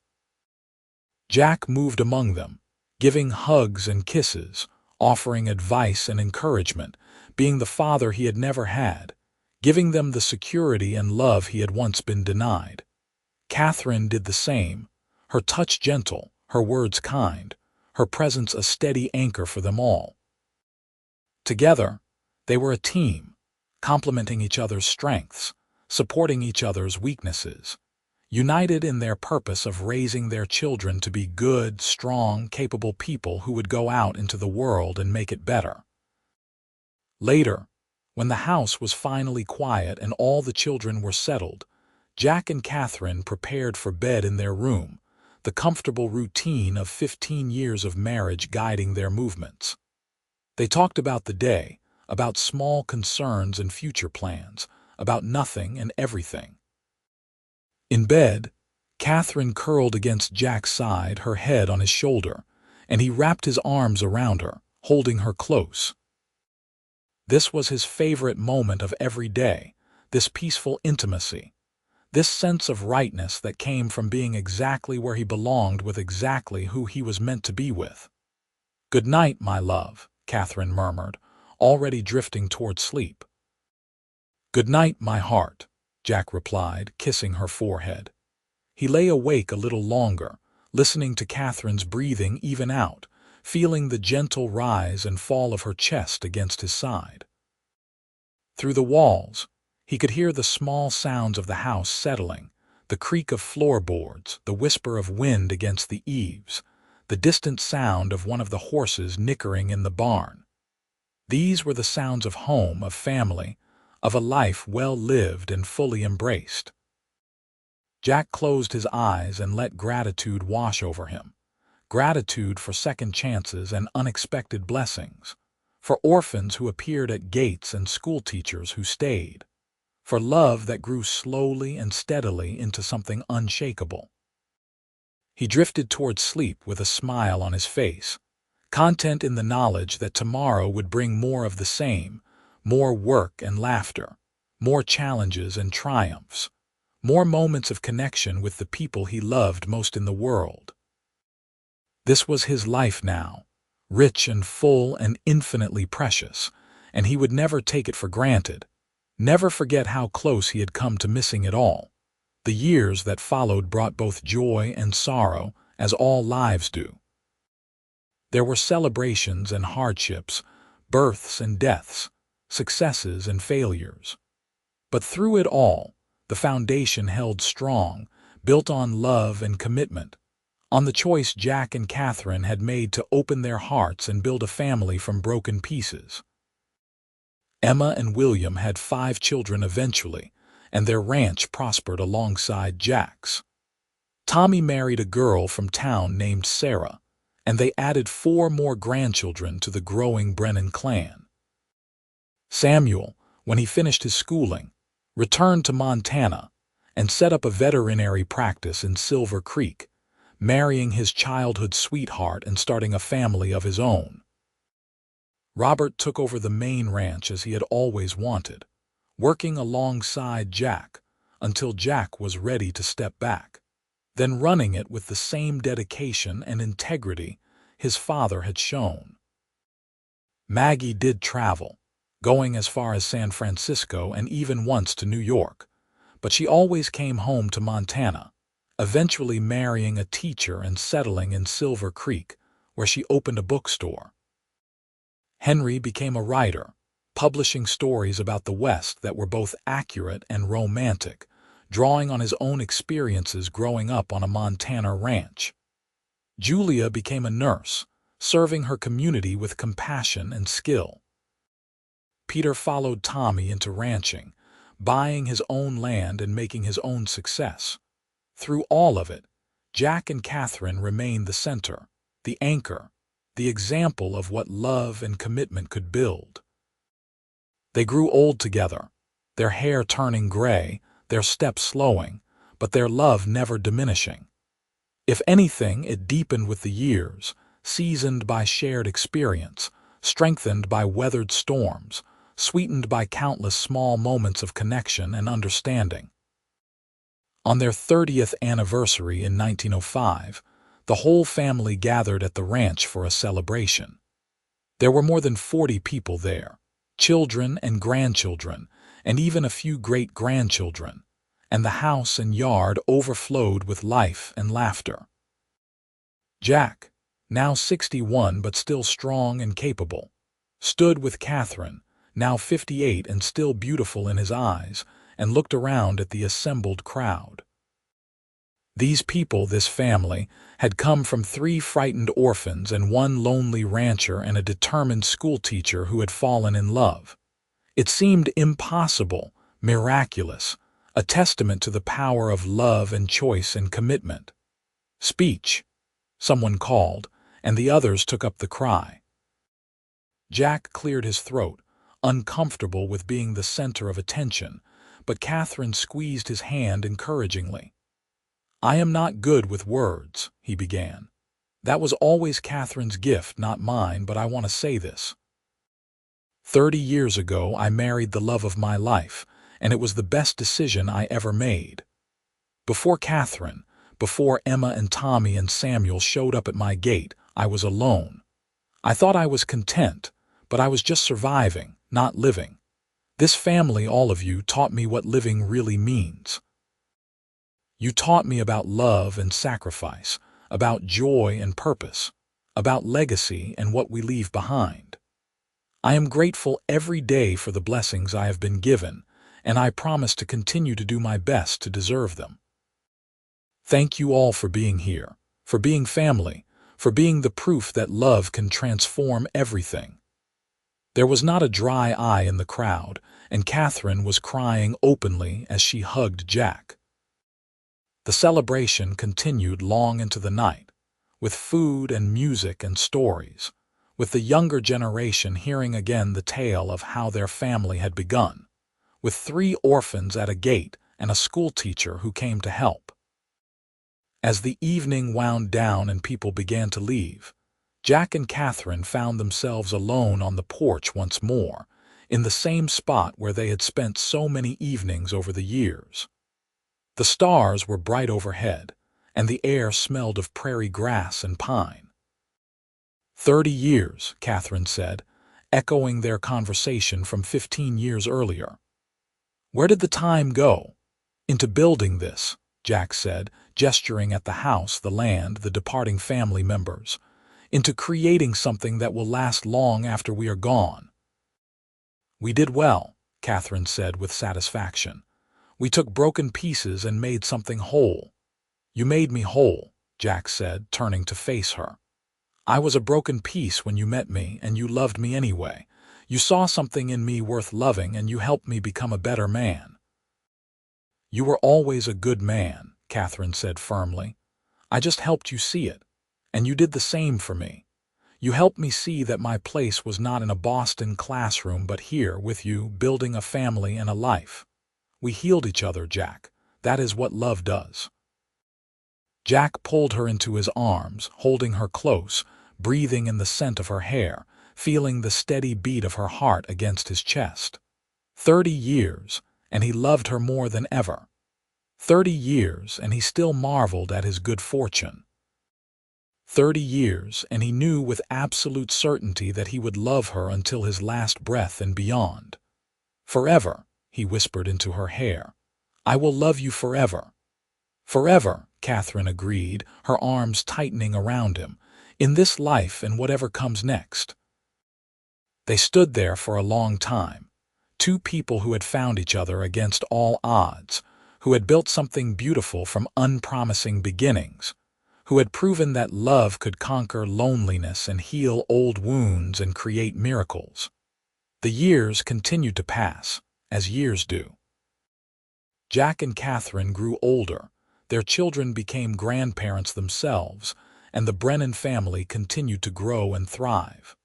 Jack moved among them, giving hugs and kisses, offering advice and encouragement, being the father he had never had, giving them the security and love he had once been denied. Catherine did the same, her touch gentle, her words kind, her presence a steady anchor for them all. Together, they were a team, complementing each other's strengths, supporting each other's weaknesses, united in their purpose of raising their children to be good, strong, capable people who would go out into the world and make it better. Later, when the house was finally quiet and all the children were settled, Jack and Catherine prepared for bed in their room, the comfortable routine of 15 years of marriage guiding their movements. They talked about the day, about small concerns and future plans, about nothing and everything. In bed, Catherine curled against Jack's side, her head on his shoulder, and he wrapped his arms around her, holding her close. This was his favorite moment of every day, this peaceful intimacy, this sense of rightness that came from being exactly where he belonged with exactly who he was meant to be with. "Good night, my love," Catherine murmured, already drifting toward sleep. "Good night, my heart," Jack replied, kissing her forehead. He lay awake a little longer, listening to Catherine's breathing even out, feeling the gentle rise and fall of her chest against his side. Through the walls, he could hear the small sounds of the house settling, the creak of floorboards, the whisper of wind against the eaves, the distant sound of one of the horses nickering in the barn. These were the sounds of home, of family, of a life well lived and fully embraced. Jack closed his eyes and let gratitude wash over him. Gratitude for second chances and unexpected blessings, for orphans who appeared at gates and schoolteachers who stayed, for love that grew slowly and steadily into something unshakable. He drifted toward sleep with a smile on his face, content in the knowledge that tomorrow would bring more of the same, more work and laughter, more challenges and triumphs, more moments of connection with the people he loved most in the world. This was his life now, rich and full and infinitely precious, and he would never take it for granted, never forget how close he had come to missing it all. The years that followed brought both joy and sorrow, as all lives do. There were celebrations and hardships, births and deaths, successes and failures. But through it all, the foundation held strong, built on love and commitment, on the choice Jack and Catherine had made to open their hearts and build a family from broken pieces. Emma and William had 5 children eventually, and their ranch prospered alongside Jack's. Tommy married a girl from town named Sarah, and they added 4 more grandchildren to the growing Brennan clan. Samuel, when he finished his schooling, returned to Montana and set up a veterinary practice in Silver Creek, marrying his childhood sweetheart and starting a family of his own. Robert took over the main ranch as he had always wanted, working alongside Jack until Jack was ready to step back, then running it with the same dedication and integrity his father had shown. Maggie did travel, going as far as San Francisco and even once to New York, but she always came home to Montana, eventually marrying a teacher and settling in Silver Creek, where she opened a bookstore. Henry became a writer, publishing stories about the West that were both accurate and romantic, drawing on his own experiences growing up on a Montana ranch. Julia became a nurse, serving her community with compassion and skill. Peter followed Tommy into ranching, buying his own land and making his own success. Through all of it, Jack and Catherine remained the center, the anchor, the example of what love and commitment could build. They grew old together, their hair turning gray, their steps slowing, but their love never diminishing. If anything, it deepened with the years, seasoned by shared experience, strengthened by weathered storms, sweetened by countless small moments of connection and understanding. On their 30th anniversary in 1905, the whole family gathered at the ranch for a celebration. There were more than 40 people there, children and grandchildren, and even a few great-grandchildren, and the house and yard overflowed with life and laughter. Jack, now 61 but still strong and capable, stood with Catherine, now 58 and still beautiful in his eyes, and looked around at the assembled crowd. These people, this family, had come from 3 frightened orphans and 1 lonely rancher and a determined schoolteacher who had fallen in love. It seemed impossible, miraculous, a testament to the power of love and choice and commitment. "Speech," someone called, and the others took up the cry. Jack cleared his throat, uncomfortable with being the center of attention, but Catherine squeezed his hand encouragingly. "I am not good with words," he began. "That was always Catherine's gift, not mine, but I want to say this. 30 years ago, I married the love of my life, and it was the best decision I ever made. Before Catherine, before Emma and Tommy and Samuel showed up at my gate, I was alone. I thought I was content, but I was just surviving, not living. This family, all of you, taught me what living really means. You taught me about love and sacrifice, about joy and purpose, about legacy and what we leave behind. I am grateful every day for the blessings I have been given, and I promise to continue to do my best to deserve them. Thank you all for being here, for being family, for being the proof that love can transform everything. There was not a dry eye in the crowd, and Catherine was crying openly as she hugged Jack. The celebration continued long into the night, with food and music and stories, with the younger generation hearing again the tale of how their family had begun, with 3 orphans at a gate and a schoolteacher who came to help. As the evening wound down and people began to leave, Jack and Catherine found themselves alone on the porch once more, in the same spot where they had spent so many evenings over the years. The stars were bright overhead, and the air smelled of prairie grass and pine. 30 years, Catherine said, echoing their conversation from 15 years earlier. Where did the time go? Into building this, Jack said, gesturing at the house, the land, the departing family members. Into creating something that will last long after we are gone. We did well, Catherine said with satisfaction. We took broken pieces and made something whole. You made me whole, Jack said, turning to face her. I was a broken piece when you met me, and you loved me anyway. You saw something in me worth loving, and you helped me become a better man. You were always a good man, Catherine said firmly. I just helped you see it. And you did the same for me. You helped me see that my place was not in a Boston classroom but here with you, building a family and a life. We healed each other, Jack. That is what love does. Jack pulled her into his arms, holding her close, breathing in the scent of her hair, feeling the steady beat of her heart against his chest. 30 years, and he loved her more than ever. 30 years, and he still marveled at his good fortune. 30 years, and he knew with absolute certainty that he would love her until his last breath and beyond. Forever, he whispered into her hair. I will love you forever. Forever, Catherine agreed, her arms tightening around him, in this life and whatever comes next. They stood there for a long time, 2 people who had found each other against all odds, who had built something beautiful from unpromising beginnings, who had proven that love could conquer loneliness and heal old wounds and create miracles. The years continued to pass, as years do. Jack and Catherine grew older, their children became grandparents themselves, and the Brennan family continued to grow and thrive.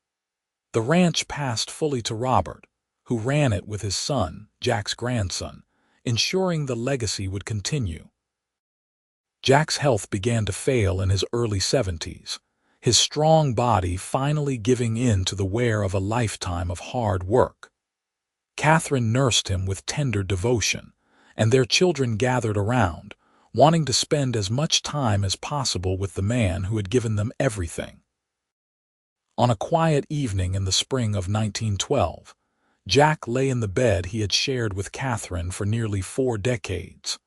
The ranch passed fully to Robert, who ran it with his son, Jack's grandson, ensuring the legacy would continue. Jack's health began to fail in his early 70s, his strong body finally giving in to the wear of a lifetime of hard work. Catherine nursed him with tender devotion, and their children gathered around, wanting to spend as much time as possible with the man who had given them everything. On a quiet evening in the spring of 1912, Jack lay in the bed he had shared with Catherine for nearly 4 decades.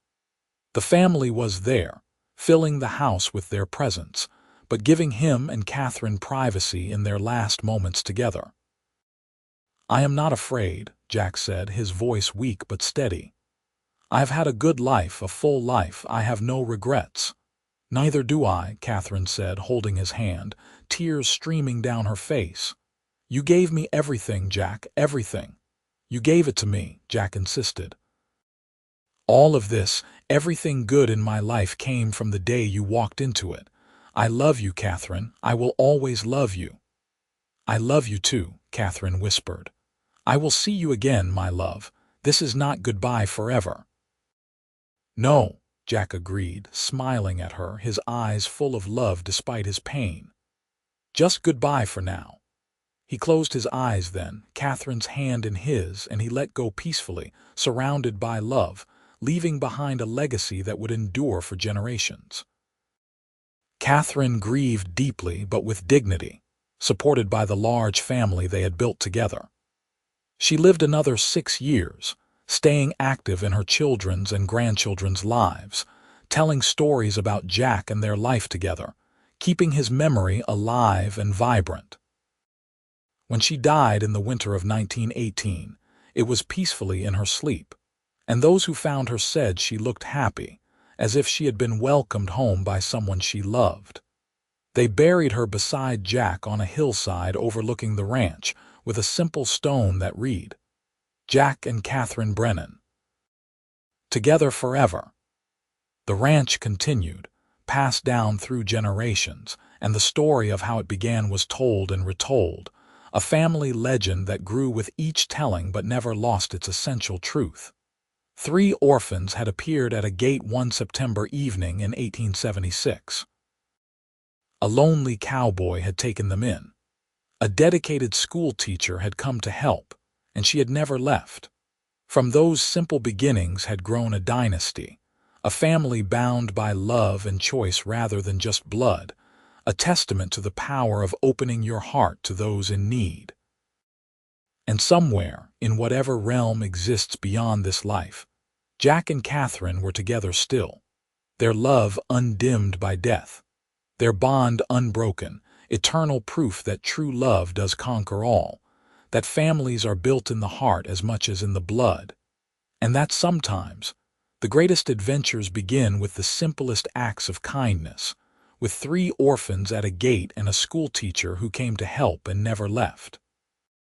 The family was there, filling the house with their presence, but giving him and Catherine privacy in their last moments together. I am not afraid, Jack said, his voice weak but steady. I have had a good life, a full life. I have no regrets. Neither do I, Catherine said, holding his hand, tears streaming down her face. You gave me everything, Jack, everything. You gave it to me, Jack insisted. All of this, everything good in my life came from the day you walked into it. I love you, Catherine. I will always love you. I love you too, Catherine whispered. I will see you again, my love. This is not goodbye forever. No, Jack agreed, smiling at her, his eyes full of love despite his pain. Just goodbye for now. He closed his eyes then, Catherine's hand in his, and he let go peacefully, surrounded by love, leaving behind a legacy that would endure for generations. Catherine grieved deeply but with dignity, supported by the large family they had built together. She lived another 6 years, staying active in her children's and grandchildren's lives, telling stories about Jack and their life together, keeping his memory alive and vibrant. When she died in the winter of 1918, it was peacefully in her sleep, and those who found her said she looked happy, as if she had been welcomed home by someone she loved. They buried her beside Jack on a hillside overlooking the ranch with a simple stone that read, "Jack and Catherine Brennan. Together forever." The ranch continued, passed down through generations, and the story of how it began was told and retold, a family legend that grew with each telling but never lost its essential truth. 3 orphans had appeared at a gate one September evening in 1876. A lonely cowboy had taken them in. A dedicated schoolteacher had come to help, and she had never left. From those simple beginnings had grown a dynasty, a family bound by love and choice rather than just blood, a testament to the power of opening your heart to those in need. And somewhere, in whatever realm exists beyond this life, Jack and Catherine were together still, their love undimmed by death, their bond unbroken, eternal proof that true love does conquer all, that families are built in the heart as much as in the blood, and that sometimes the greatest adventures begin with the simplest acts of kindness, with 3 orphans at a gate and a schoolteacher who came to help and never left.